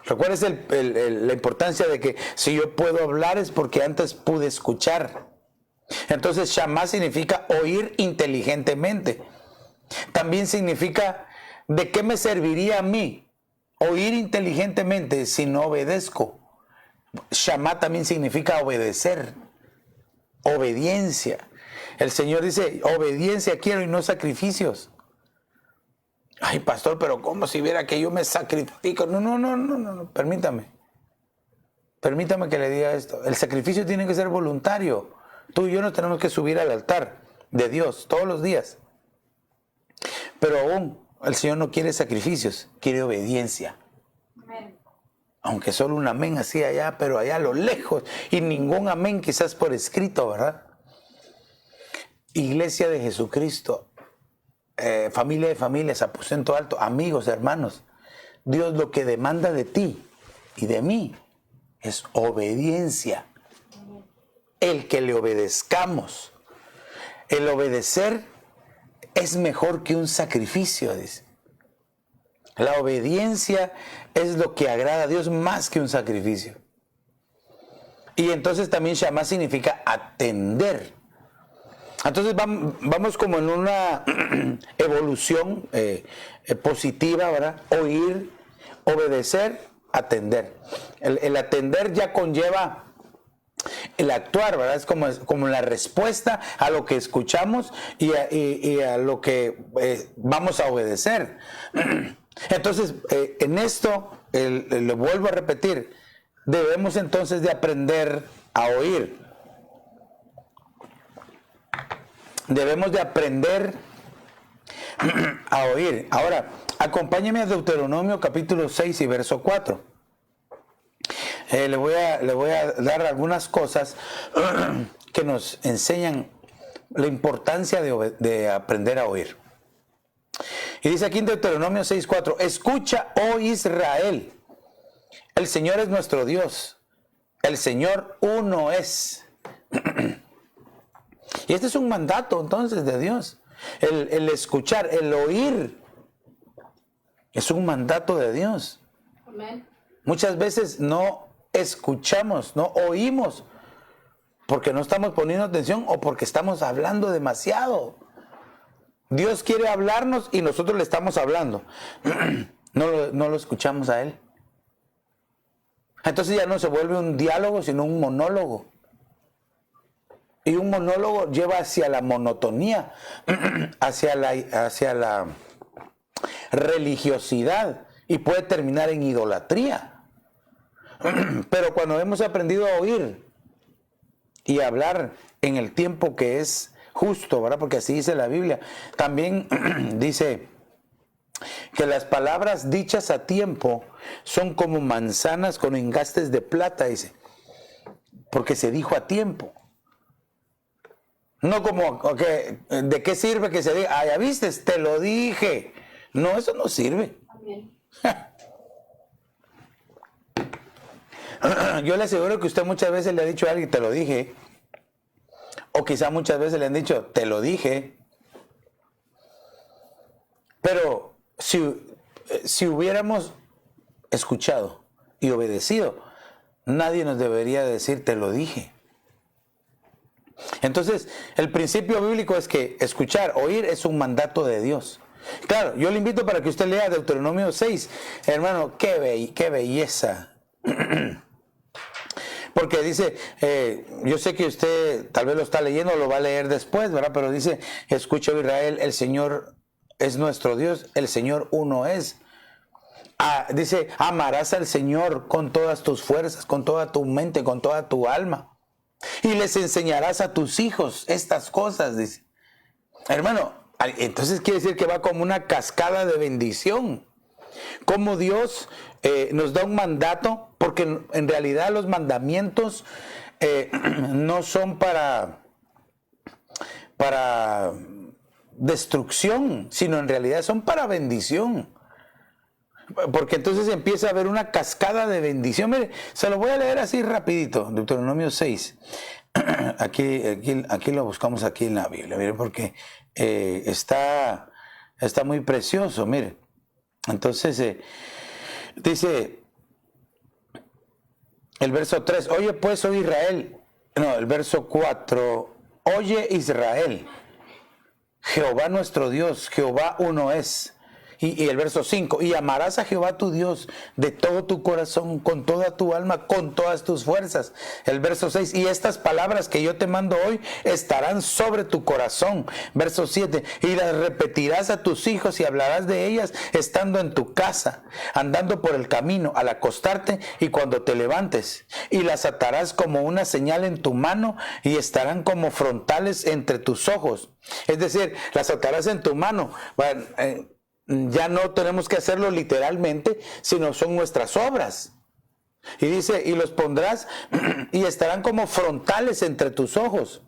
Recuerda la importancia de que si yo puedo hablar es porque antes pude escuchar. Entonces, shamá significa oír inteligentemente. También significa, ¿de qué me serviría a mí oír inteligentemente si no obedezco? Shamá también significa obedecer, obediencia. El Señor dice, obediencia quiero y no sacrificios. Ay, pastor, pero ¿cómo si viera que yo me sacrifico? No, permítame. Permítame que le diga esto. El sacrificio tiene que ser voluntario. Tú y yo nos tenemos que subir al altar de Dios todos los días. Pero aún el Señor no quiere sacrificios, quiere obediencia. Amén. Aunque solo un amén así allá, pero allá a lo lejos. Y ningún amén quizás por escrito, ¿verdad? Iglesia de Jesucristo. Familia de familias, aposento alto, amigos, hermanos. Dios lo que demanda de ti y de mí es obediencia. El que le obedezcamos. El obedecer es mejor que un sacrificio, dice. La obediencia es lo que agrada a Dios más que un sacrificio. Y entonces también shamá significa atender. Entonces vamos como en una evolución positiva, ¿verdad? Oír, obedecer, atender. El atender ya conlleva el actuar, ¿verdad? Es como la respuesta a lo que escuchamos y a lo que vamos a obedecer. Entonces, en esto, le vuelvo a repetir, debemos entonces de aprender a oír. Debemos de aprender a oír. Ahora, acompáñeme a Deuteronomio capítulo 6 y verso 4. Le voy a dar algunas cosas que nos enseñan la importancia de aprender a oír. Y dice aquí en Deuteronomio 6:4, escucha, oh Israel, el Señor es nuestro Dios, el Señor uno es. Y este es un mandato entonces de Dios. El escuchar, el oír, es un mandato de Dios. Amén. Muchas veces no escuchamos, no oímos, porque no estamos poniendo atención o porque estamos hablando demasiado. Dios quiere hablarnos y nosotros le estamos hablando. No lo escuchamos a Él. Entonces ya no se vuelve un diálogo, sino un monólogo. Y un monólogo lleva hacia la monotonía, hacia la religiosidad y puede terminar en idolatría. Pero cuando hemos aprendido a oír y hablar en el tiempo que es justo, ¿verdad? Porque así dice la Biblia. También dice que las palabras dichas a tiempo son como manzanas con engastes de plata, dice, porque se dijo a tiempo. No como, okay, ¿de qué sirve que se diga? Ah, ya viste, te lo dije. No, eso no sirve. Amén. Yo le aseguro que usted muchas veces le ha dicho a alguien, te lo dije. O quizá muchas veces le han dicho, te lo dije. Pero si hubiéramos escuchado y obedecido, nadie nos debería decir, te lo dije. Entonces, el principio bíblico es que escuchar, oír es un mandato de Dios. Claro, yo le invito para que usted lea Deuteronomio 6. Hermano, qué belleza. Porque dice, yo sé que usted tal vez lo está leyendo o lo va a leer después, ¿verdad? Pero dice, escucha Israel, el Señor es nuestro Dios, el Señor uno es. Dice, amarás al Señor con todas tus fuerzas, con toda tu mente, con toda tu alma. y les enseñarás a tus hijos estas cosas, dice. Hermano, entonces quiere decir que va como una cascada de bendición. Como Dios nos da un mandato, porque en realidad los mandamientos no son para destrucción, sino en realidad son para bendición. Porque entonces empieza a haber una cascada de bendición. Mire, se lo voy a leer así rapidito, Deuteronomio 6. Aquí lo buscamos aquí en la Biblia, mire, porque está muy precioso, mire. Entonces, dice el verso 3, oye pues, oh Israel, no, el verso 4, oye Israel, Jehová nuestro Dios, Jehová uno es. Y el verso 5, y amarás a Jehová tu Dios de todo tu corazón, con toda tu alma, con todas tus fuerzas. El verso 6, y estas palabras que yo te mando hoy estarán sobre tu corazón. Verso 7, y las repetirás a tus hijos y hablarás de ellas estando en tu casa, andando por el camino, al acostarte y cuando te levantes. Y las atarás como una señal en tu mano y estarán como frontales entre tus ojos. Es decir, las atarás en tu mano. Bueno, ya no tenemos que hacerlo literalmente, sino son nuestras obras. Y dice, y los pondrás y estarán como frontales entre tus ojos.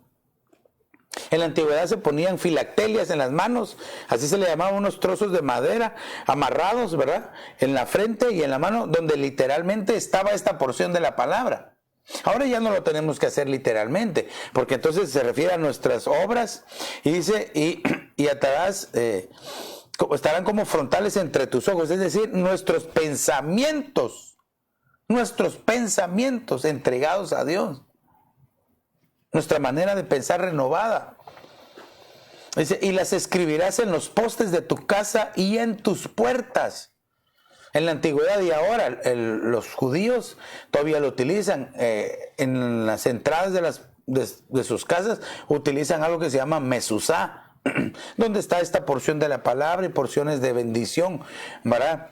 En la antigüedad se ponían filactelias en las manos, así se le llamaban unos trozos de madera amarrados, ¿verdad? En la frente y en la mano, donde literalmente estaba esta porción de la palabra. Ahora ya no lo tenemos que hacer literalmente, porque entonces se refiere a nuestras obras y dice, y atarás... estarán como frontales entre tus ojos, es decir, nuestros pensamientos entregados a Dios, nuestra manera de pensar renovada. Dice, y las escribirás en los postes de tu casa y en tus puertas. En la antigüedad y ahora los judíos todavía lo utilizan, en las entradas de sus casas utilizan algo que se llama mezuzá, donde está esta porción de la palabra y porciones de bendición, ¿verdad?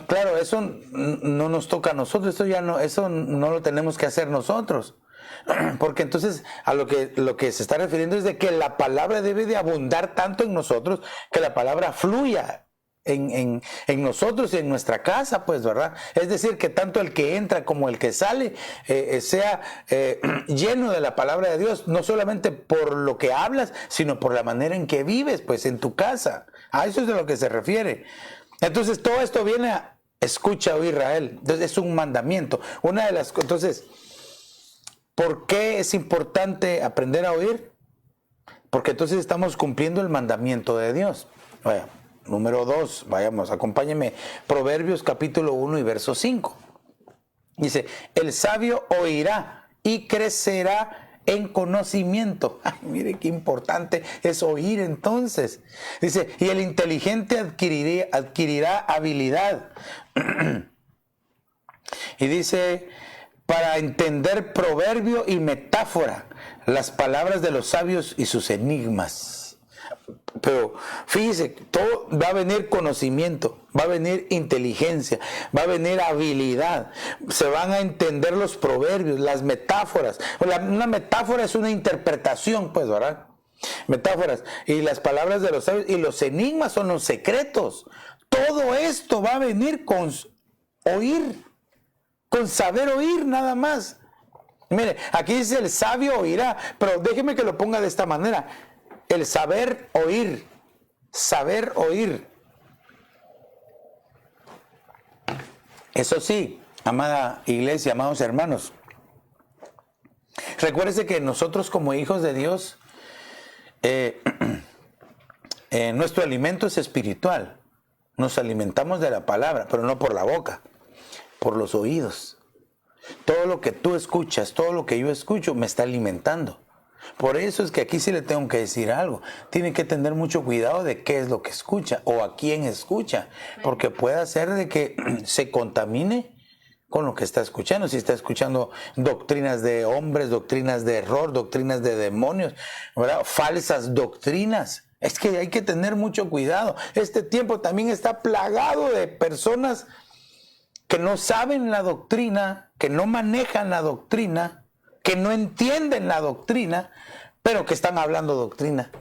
Claro, eso no nos toca a nosotros, eso no lo tenemos que hacer nosotros, porque entonces a lo que se está refiriendo es de que la palabra debe de abundar tanto en nosotros, que la palabra fluya en nosotros y en nuestra casa, pues, ¿verdad? Es decir, que tanto el que entra como el que sale sea lleno de la palabra de Dios, no solamente por lo que hablas, sino por la manera en que vives, pues, en tu casa. A eso es de lo que se refiere. Entonces, todo esto viene a, escucha, oh Israel. Entonces, es un mandamiento. Entonces, ¿por qué es importante aprender a oír? Porque entonces estamos cumpliendo el mandamiento de Dios. Vaya. Número 2, vayamos, acompáñenme. Proverbios capítulo 1 y verso 5. Dice, el sabio oirá y crecerá en conocimiento. Ay, mire qué importante es oír entonces. Dice, y el inteligente adquirirá habilidad. Y dice, para entender proverbio y metáfora, las palabras de los sabios y sus enigmas. Pero fíjese, todo va a venir conocimiento, va a venir inteligencia, va a venir habilidad, se van a entender los proverbios, las metáforas. Una metáfora es una interpretación, pues, ¿verdad? Metáforas. Y las palabras de los sabios y los enigmas son los secretos. Todo esto va a venir con oír, con saber oír nada más. Mire, aquí dice el sabio oirá, pero déjeme que lo ponga de esta manera. El saber oír. Eso sí, amada iglesia, amados hermanos, recuérdese que nosotros como hijos de Dios, nuestro alimento es espiritual. Nos alimentamos de la palabra, pero no por la boca, por los oídos. Todo lo que tú escuchas, todo lo que yo escucho, me está alimentando. Por eso es que aquí sí le tengo que decir algo. Tiene que tener mucho cuidado de qué es lo que escucha o a quién escucha, porque puede ser de que se contamine con lo que está escuchando. Si está escuchando doctrinas de hombres, doctrinas de error, doctrinas de demonios, ¿verdad? Falsas doctrinas. Es que hay que tener mucho cuidado. Este tiempo también está plagado de personas que no saben la doctrina, que no manejan la doctrina, que no entienden la doctrina, pero que están hablando doctrina.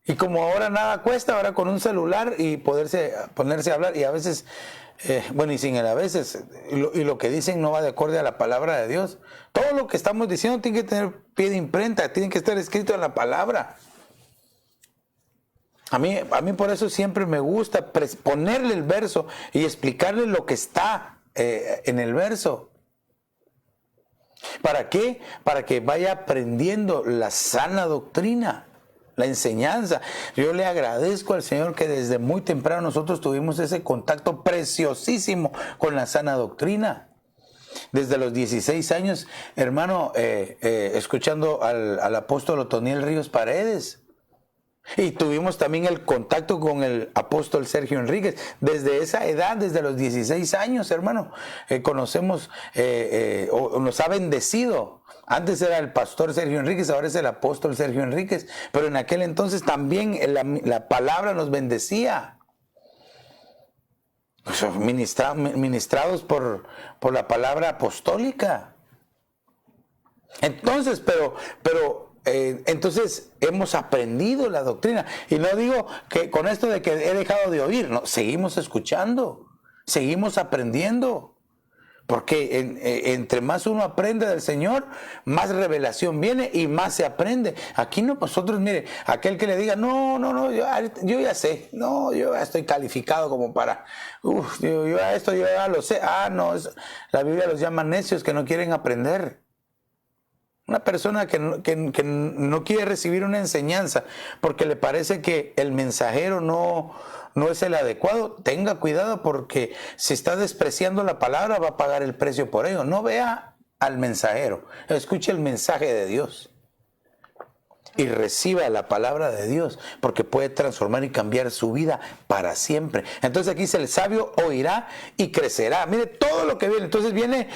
Y como ahora nada cuesta, ahora con un celular y ponerse a hablar, y a veces, y sin el a veces, y lo que dicen no va de acuerdo a la palabra de Dios. Todo lo que estamos diciendo tiene que tener pie de imprenta, tiene que estar escrito en la palabra. A mí por eso siempre me gusta ponerle el verso y explicarle lo que está en el verso. ¿Para qué? Para que vaya aprendiendo la sana doctrina, la enseñanza. Yo le agradezco al Señor que desde muy temprano nosotros tuvimos ese contacto preciosísimo con la sana doctrina. Desde los 16 años, hermano, escuchando al apóstol Otoniel Ríos Paredes. Y tuvimos también el contacto con el apóstol Sergio Enríquez. Desde esa edad, desde los 16 años, hermano, conocemos o nos ha bendecido. Antes era el pastor Sergio Enríquez, ahora es el apóstol Sergio Enríquez. Pero en aquel entonces también la palabra nos bendecía. Ministrados por la palabra apostólica. Entonces, entonces hemos aprendido la doctrina. Y no digo que con esto de que he dejado de oír, no, seguimos escuchando, seguimos aprendiendo. Porque entre más uno aprende del Señor, más revelación viene y más se aprende. Aquí nosotros, mire, aquel que le diga, no, yo ya sé, no, yo ya estoy calificado como para, yo ya lo sé. La Biblia los llama necios que no quieren aprender. Una persona que no quiere recibir una enseñanza porque le parece que el mensajero no es el adecuado, tenga cuidado, porque si está despreciando la palabra va a pagar el precio por ello. No vea al mensajero, escuche el mensaje de Dios y reciba la palabra de Dios, porque puede transformar y cambiar su vida para siempre. Entonces aquí dice, el sabio oirá y crecerá. Mire todo lo que viene. Entonces viene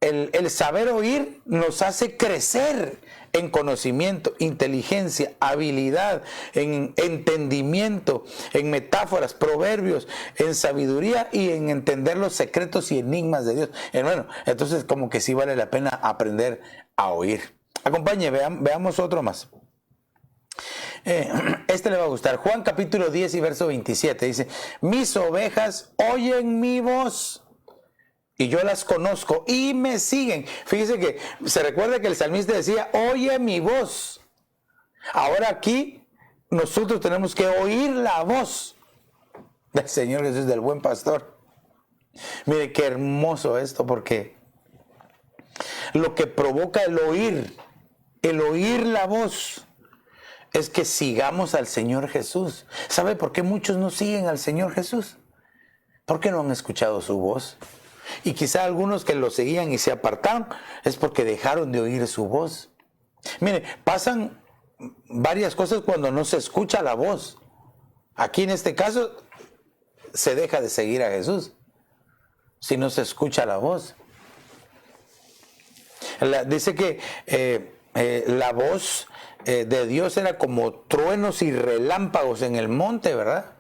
el saber oír nos hace crecer en conocimiento, inteligencia, habilidad, en entendimiento, en metáforas, proverbios, en sabiduría y en entender los secretos y enigmas de Dios. Hermano, entonces como que sí vale la pena aprender a oír. Acompañe, veamos otro más. Este le va a gustar. Juan capítulo 10 y verso 27 dice, mis ovejas oyen mi voz y yo las conozco y me siguen. Fíjese que se recuerda que el salmista decía, oye mi voz. Ahora aquí nosotros tenemos que oír la voz del Señor Jesús, del buen pastor. Mire qué hermoso esto, porque lo que provoca el oír la voz, es que sigamos al Señor Jesús. ¿Sabe por qué muchos no siguen al Señor Jesús? Porque no han escuchado su voz. Y quizá algunos que lo seguían y se apartaron es porque dejaron de oír su voz. Mire, pasan varias cosas cuando no se escucha la voz. Aquí en este caso se deja de seguir a Jesús si no se escucha la voz. Dice que la voz de Dios era como truenos y relámpagos en el monte, ¿verdad?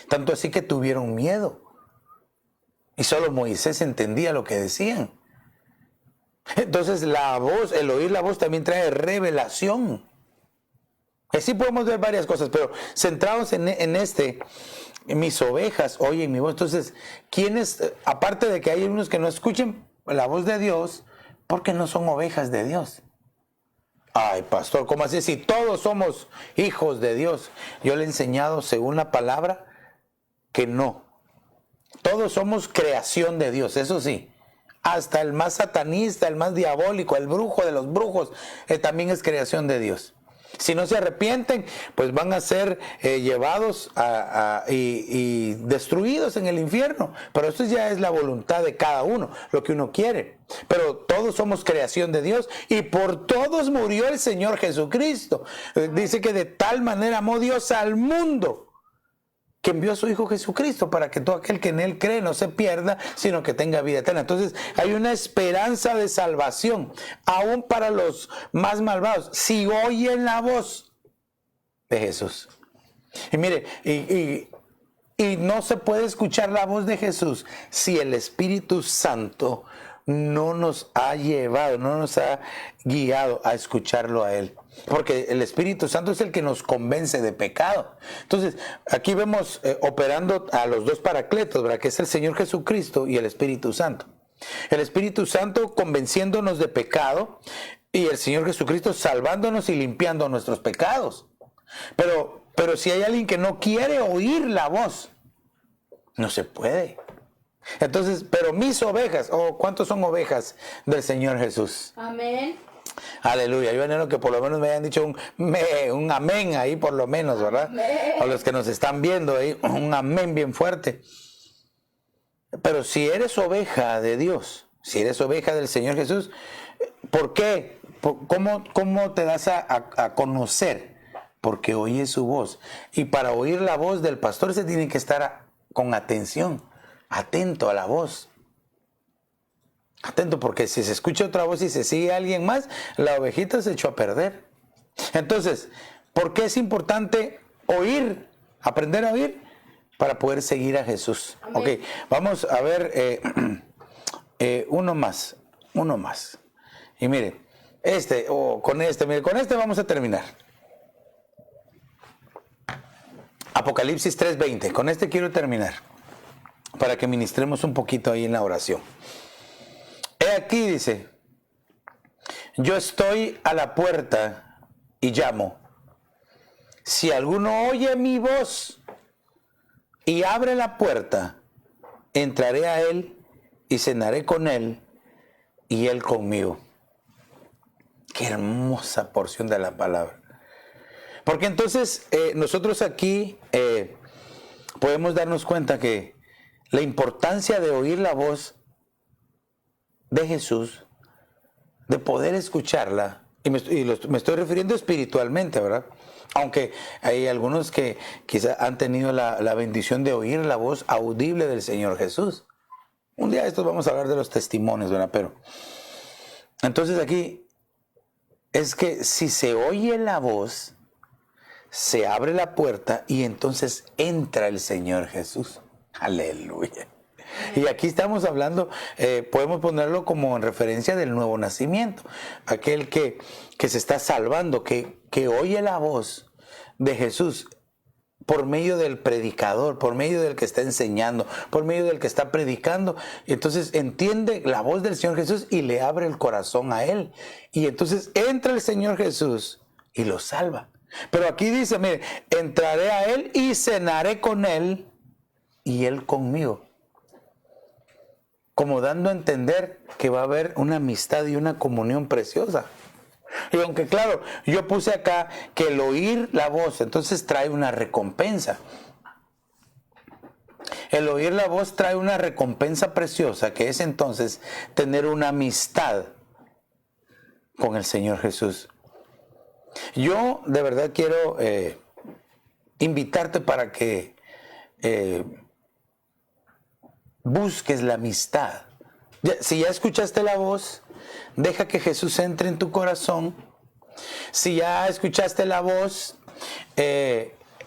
Tanto así que tuvieron miedo. Y solo Moisés entendía lo que decían. Entonces la voz, el oír la voz también trae revelación. Así podemos ver varias cosas, pero centrados en mis ovejas oyen mi voz. Entonces, ¿quiénes, aparte de que hay unos que no escuchen la voz de Dios, porque no son ovejas de Dios? Ay, pastor, ¿cómo así? Si todos somos hijos de Dios. Yo le he enseñado, según la palabra, que no. Todos somos creación de Dios, eso sí. Hasta el más satanista, el más diabólico, el brujo de los brujos, también es creación de Dios. Si no se arrepienten, pues van a ser llevados y destruidos en el infierno. Pero esto ya es la voluntad de cada uno, lo que uno quiere. Pero todos somos creación de Dios y por todos murió el Señor Jesucristo. Dice que de tal manera amó Dios al mundo, que envió a su Hijo Jesucristo para que todo aquel que en Él cree no se pierda, sino que tenga vida eterna. Entonces hay una esperanza de salvación, aún para los más malvados, si oyen la voz de Jesús. Y mire, Y no se puede escuchar la voz de Jesús si el Espíritu Santo no nos ha llevado, no nos ha guiado a escucharlo a Él. Porque el Espíritu Santo es el que nos convence de pecado. Entonces, aquí vemos operando a los dos paracletos, ¿verdad? Que es el Señor Jesucristo y el Espíritu Santo. El Espíritu Santo convenciéndonos de pecado y el Señor Jesucristo salvándonos y limpiando nuestros pecados. Pero si hay alguien que no quiere oír la voz, no se puede. Entonces, pero mis ovejas, ¿cuántos son ovejas del Señor Jesús? Amén. Aleluya. Yo anhelo que por lo menos me hayan dicho un amén ahí, por lo menos, ¿verdad? Amén. A los que nos están viendo ahí, un amén bien fuerte. Pero si eres oveja de Dios, si eres oveja del Señor Jesús, ¿por qué? ¿Cómo te das a conocer? Porque oyes su voz. Y para oír la voz del pastor se tiene que estar con atención, atento a la voz. Atento, porque si se escucha otra voz y se sigue alguien más, la ovejita se echó a perder. Entonces, ¿por qué es importante oír, aprender a oír? Para poder seguir a Jesús. Amén. Ok, vamos a ver uno más. Y mire, con este vamos a terminar. Apocalipsis 3:20, con este quiero terminar, para que ministremos un poquito ahí en la oración. He aquí, dice, yo estoy a la puerta y llamo. Si alguno oye mi voz y abre la puerta, entraré a él y cenaré con él y él conmigo. Qué hermosa porción de la palabra. Porque entonces nosotros aquí podemos darnos cuenta que la importancia de oír la voz de Jesús, de poder escucharla, y me estoy refiriendo espiritualmente, ¿verdad? Aunque hay algunos que quizá han tenido la bendición de oír la voz audible del Señor Jesús. Un día de estos vamos a hablar de los testimonios, ¿verdad? Pero entonces aquí es que si se oye la voz, se abre la puerta y entonces entra el Señor Jesús. Aleluya. Y aquí estamos hablando, podemos ponerlo como en referencia del nuevo nacimiento. Aquel que se está salvando, que oye la voz de Jesús por medio del predicador, por medio del que está enseñando, por medio del que está predicando. Entonces entiende la voz del Señor Jesús y le abre el corazón a él. Y entonces entra el Señor Jesús y lo salva. Pero aquí dice, mire, entraré a él y cenaré con él y él conmigo. Como dando a entender que va a haber una amistad y una comunión preciosa. Y aunque claro, yo puse acá que el oír la voz entonces trae una recompensa. El oír la voz trae una recompensa preciosa, que es entonces tener una amistad con el Señor Jesús. Yo de verdad quiero invitarte para que busques la amistad. Si ya escuchaste la voz, deja que Jesús entre en tu corazón. Si ya escuchaste la voz,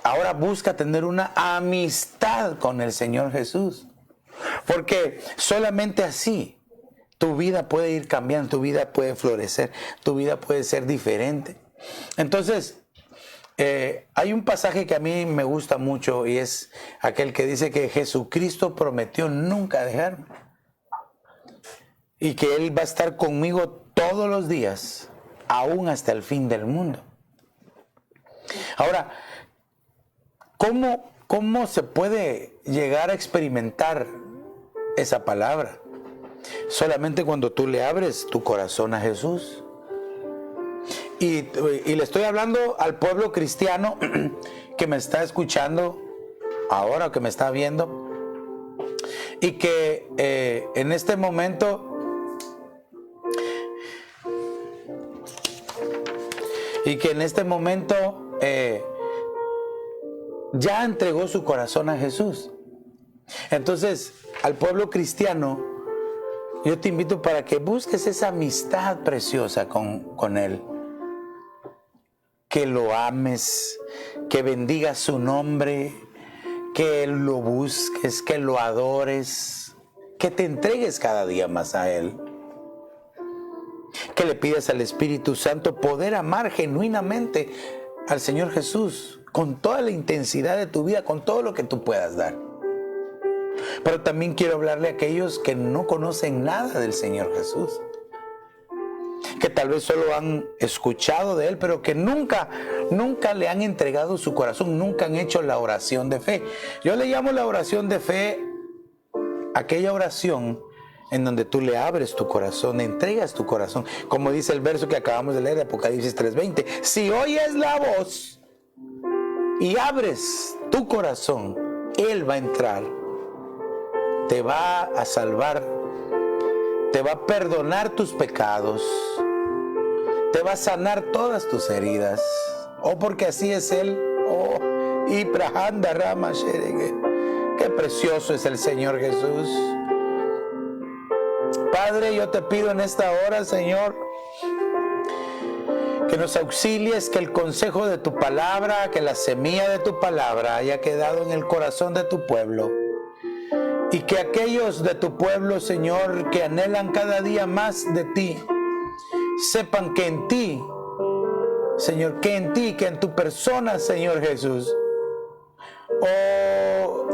ahora busca tener una amistad con el Señor Jesús. Porque solamente así tu vida puede ir cambiando, tu vida puede florecer, tu vida puede ser diferente. Entonces, hay un pasaje que a mí me gusta mucho y es aquel que dice que Jesucristo prometió nunca dejarme y que Él va a estar conmigo todos los días, aún hasta el fin del mundo. Ahora, ¿cómo se puede llegar a experimentar esa palabra? Solamente cuando tú le abres tu corazón a Jesús. Y le estoy hablando al pueblo cristiano que me está escuchando ahora, que me está viendo, y que en este momento ya entregó su corazón a Jesús. Entonces, al pueblo cristiano, yo te invito para que busques esa amistad preciosa con Él. Que lo ames, que bendigas su nombre, que lo busques, que lo adores, que te entregues cada día más a Él. Que le pidas al Espíritu Santo poder amar genuinamente al Señor Jesús con toda la intensidad de tu vida, con todo lo que tú puedas dar. Pero también quiero hablarle a aquellos que no conocen nada del Señor Jesús, que tal vez solo han escuchado de Él, pero que nunca le han entregado su corazón, nunca han hecho la oración de fe. Yo le llamo la oración de fe aquella oración en donde tú le abres tu corazón, entregas tu corazón, como dice el verso que acabamos de leer de Apocalipsis 3:20. Si oyes la voz y abres tu corazón, Él va a entrar, te va a salvar, te va a perdonar tus pecados, te va a sanar todas tus heridas. Oh, porque así es Él. Oh, y Prahanda Rama Sherege. Qué precioso es el Señor Jesús. Padre, yo te pido en esta hora, Señor, que nos auxilies, que el consejo de tu palabra, que la semilla de tu palabra haya quedado en el corazón de tu pueblo. Y que aquellos de tu pueblo, Señor, que anhelan cada día más de ti, sepan que en ti, Señor, que en ti, que en tu persona, Señor Jesús, oh,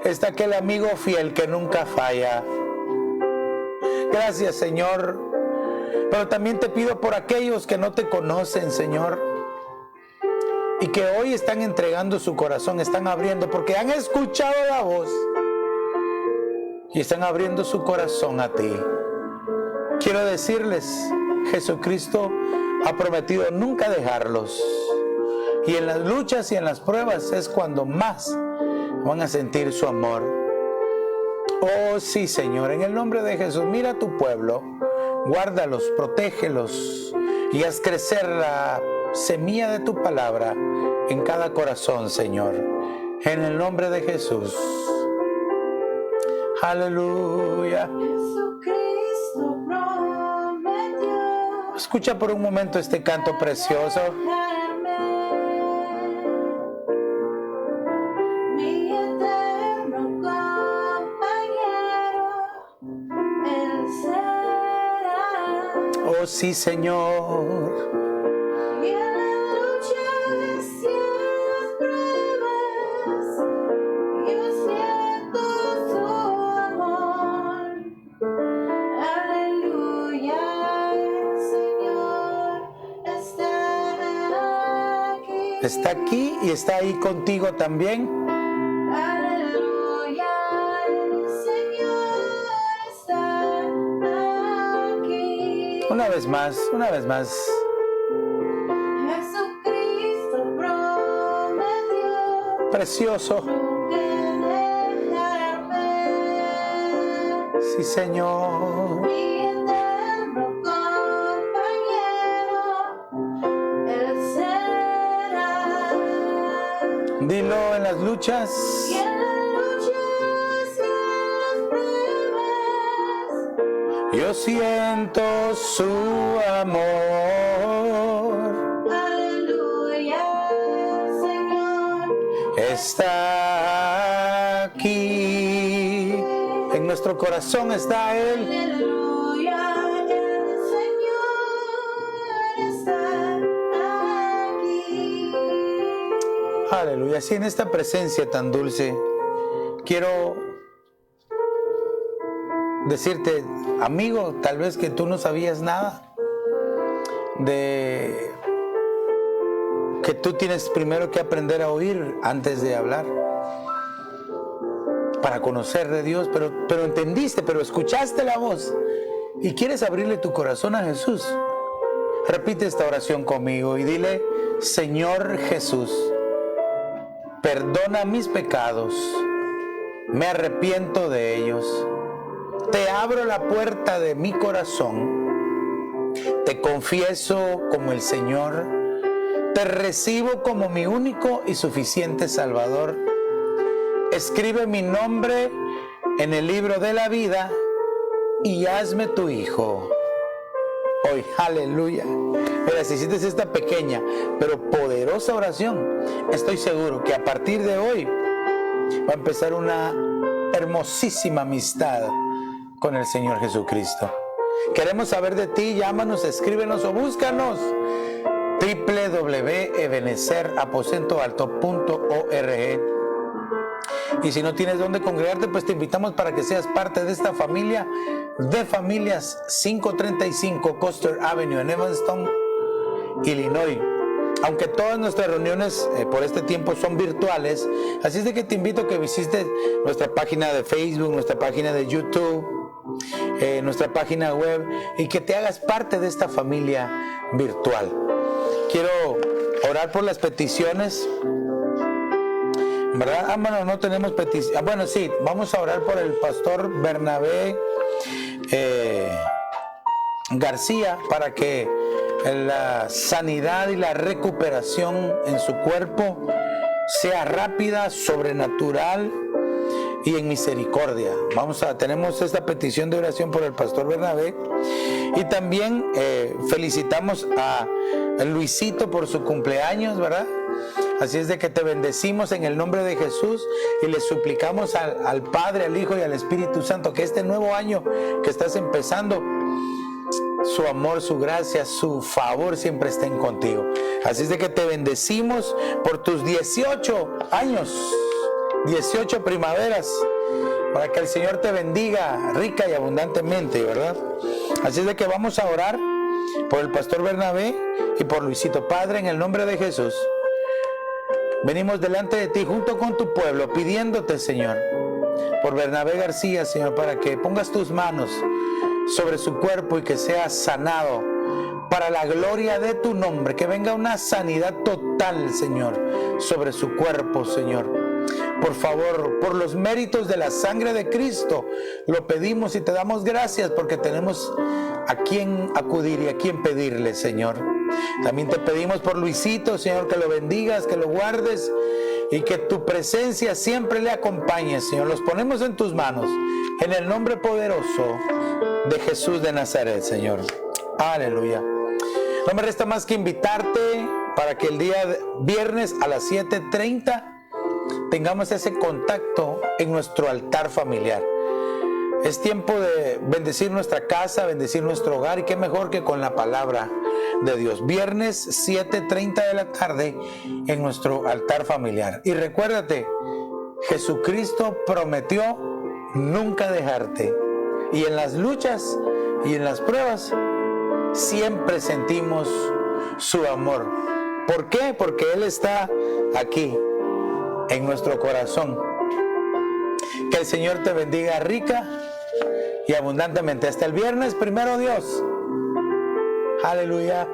está aquel amigo fiel que nunca falla. Gracias, Señor. Pero también te pido por aquellos que no te conocen, Señor, y que hoy están entregando su corazón, están abriendo, porque han escuchado la voz y están abriendo su corazón a ti. Quiero decirles, Jesucristo ha prometido nunca dejarlos. Y en las luchas y en las pruebas es cuando más van a sentir su amor. Oh sí, Señor, en el nombre de Jesús, mira a tu pueblo, guárdalos, protégelos y haz crecer la semilla de tu palabra en cada corazón, Señor. En el nombre de Jesús. Aleluya. Jesucristo prometió Escucha por un momento este canto precioso. dejarme, mi eterno compañero, Él será. Oh sí, Señor. Y en las luchas y en las pruebas, yo siento su amor. Aleluya, el Señor está aquí. Está aquí y está ahí contigo también. Aleluya, el Señor está aquí. Una vez más, una vez más. Jesucristo prometió Precioso. nunca dejarme, Sí, Señor. mi eterno compañero, Él será. Dilo en las luchas. Y en las luchas y en las pruebas, Yo siento su amor. aleluya, el Señor Está aquí. En nuestro corazón está Él. aleluya, el Señor está aquí. Aleluya. Así en esta presencia tan dulce, quiero decirte, amigo, tal vez que tú no sabías nada de que tú tienes primero que aprender a oír antes de hablar para conocer de Dios, pero entendiste, pero escuchaste la voz y quieres abrirle tu corazón a Jesús. Repite esta oración conmigo y dile: Señor Jesús, perdona mis pecados, me arrepiento de ellos, te abro la puerta de mi corazón, te confieso como el Señor, te recibo como mi único y suficiente Salvador. Escribe mi nombre en el libro de la vida y hazme tu hijo. Hoy, aleluya. Mira, si hiciste esta pequeña pero poderosa oración, estoy seguro que a partir de hoy va a empezar una hermosísima amistad con el Señor Jesucristo. Queremos saber de ti, llámanos, escríbenos o búscanos. www.ebenezeraposentoalto.org. Y si no tienes dónde congregarte, pues te invitamos para que seas parte de esta familia de familias 535 Custer Avenue en Evanston, Illinois. Aunque todas nuestras reuniones por este tiempo son virtuales, así es de que te invito a que visites nuestra página de Facebook, nuestra página de YouTube, nuestra página web, y que te hagas parte de esta familia virtual. Quiero orar por las peticiones, ¿verdad? Bueno, no tenemos peticiones. Bueno, sí, vamos a orar por el pastor Bernabé García, para que la sanidad y la recuperación en su cuerpo sea rápida, sobrenatural y en misericordia. Tenemos esta petición de oración por el pastor Bernabé, y también felicitamos a Luisito por su cumpleaños, ¿verdad? Así es de que te bendecimos en el nombre de Jesús y le suplicamos al Padre, al Hijo y al Espíritu Santo que este nuevo año que estás empezando, su amor, su gracia, su favor siempre estén contigo. Así es de que te bendecimos por tus 18 años, 18 primaveras, para que el Señor te bendiga rica y abundantemente, ¿verdad? Así es de que vamos a orar por el pastor Bernabé y por Luisito. Padre, en el nombre de Jesús, venimos delante de ti junto con tu pueblo, pidiéndote, Señor, por Bernabé García, Señor, para que pongas tus manos sobre su cuerpo y que sea sanado para la gloria de tu nombre, que venga una sanidad total, Señor, sobre su cuerpo, Señor. Por favor, por los méritos de la sangre de Cristo, lo pedimos y te damos gracias porque tenemos a quien acudir y a quien pedirle, Señor. También te pedimos por Luisito, Señor, que lo bendigas, que lo guardes y que tu presencia siempre le acompañe, Señor. Los ponemos en tus manos, en el nombre poderoso de Jesús de Nazaret, Señor. Aleluya. No me resta más que invitarte para que el día viernes a las 7:30 tengamos ese contacto en nuestro altar familiar. Es tiempo de bendecir nuestra casa, bendecir nuestro hogar, y qué mejor que con la palabra de Dios. Viernes 7:30 de la tarde en nuestro altar familiar. Y recuérdate, Jesucristo prometió nunca dejarte. Y en las luchas y en las pruebas siempre sentimos su amor. ¿Por qué? Porque Él está aquí en nuestro corazón. Que el Señor te bendiga rica y abundantemente. Hasta el viernes, primero Dios. Aleluya.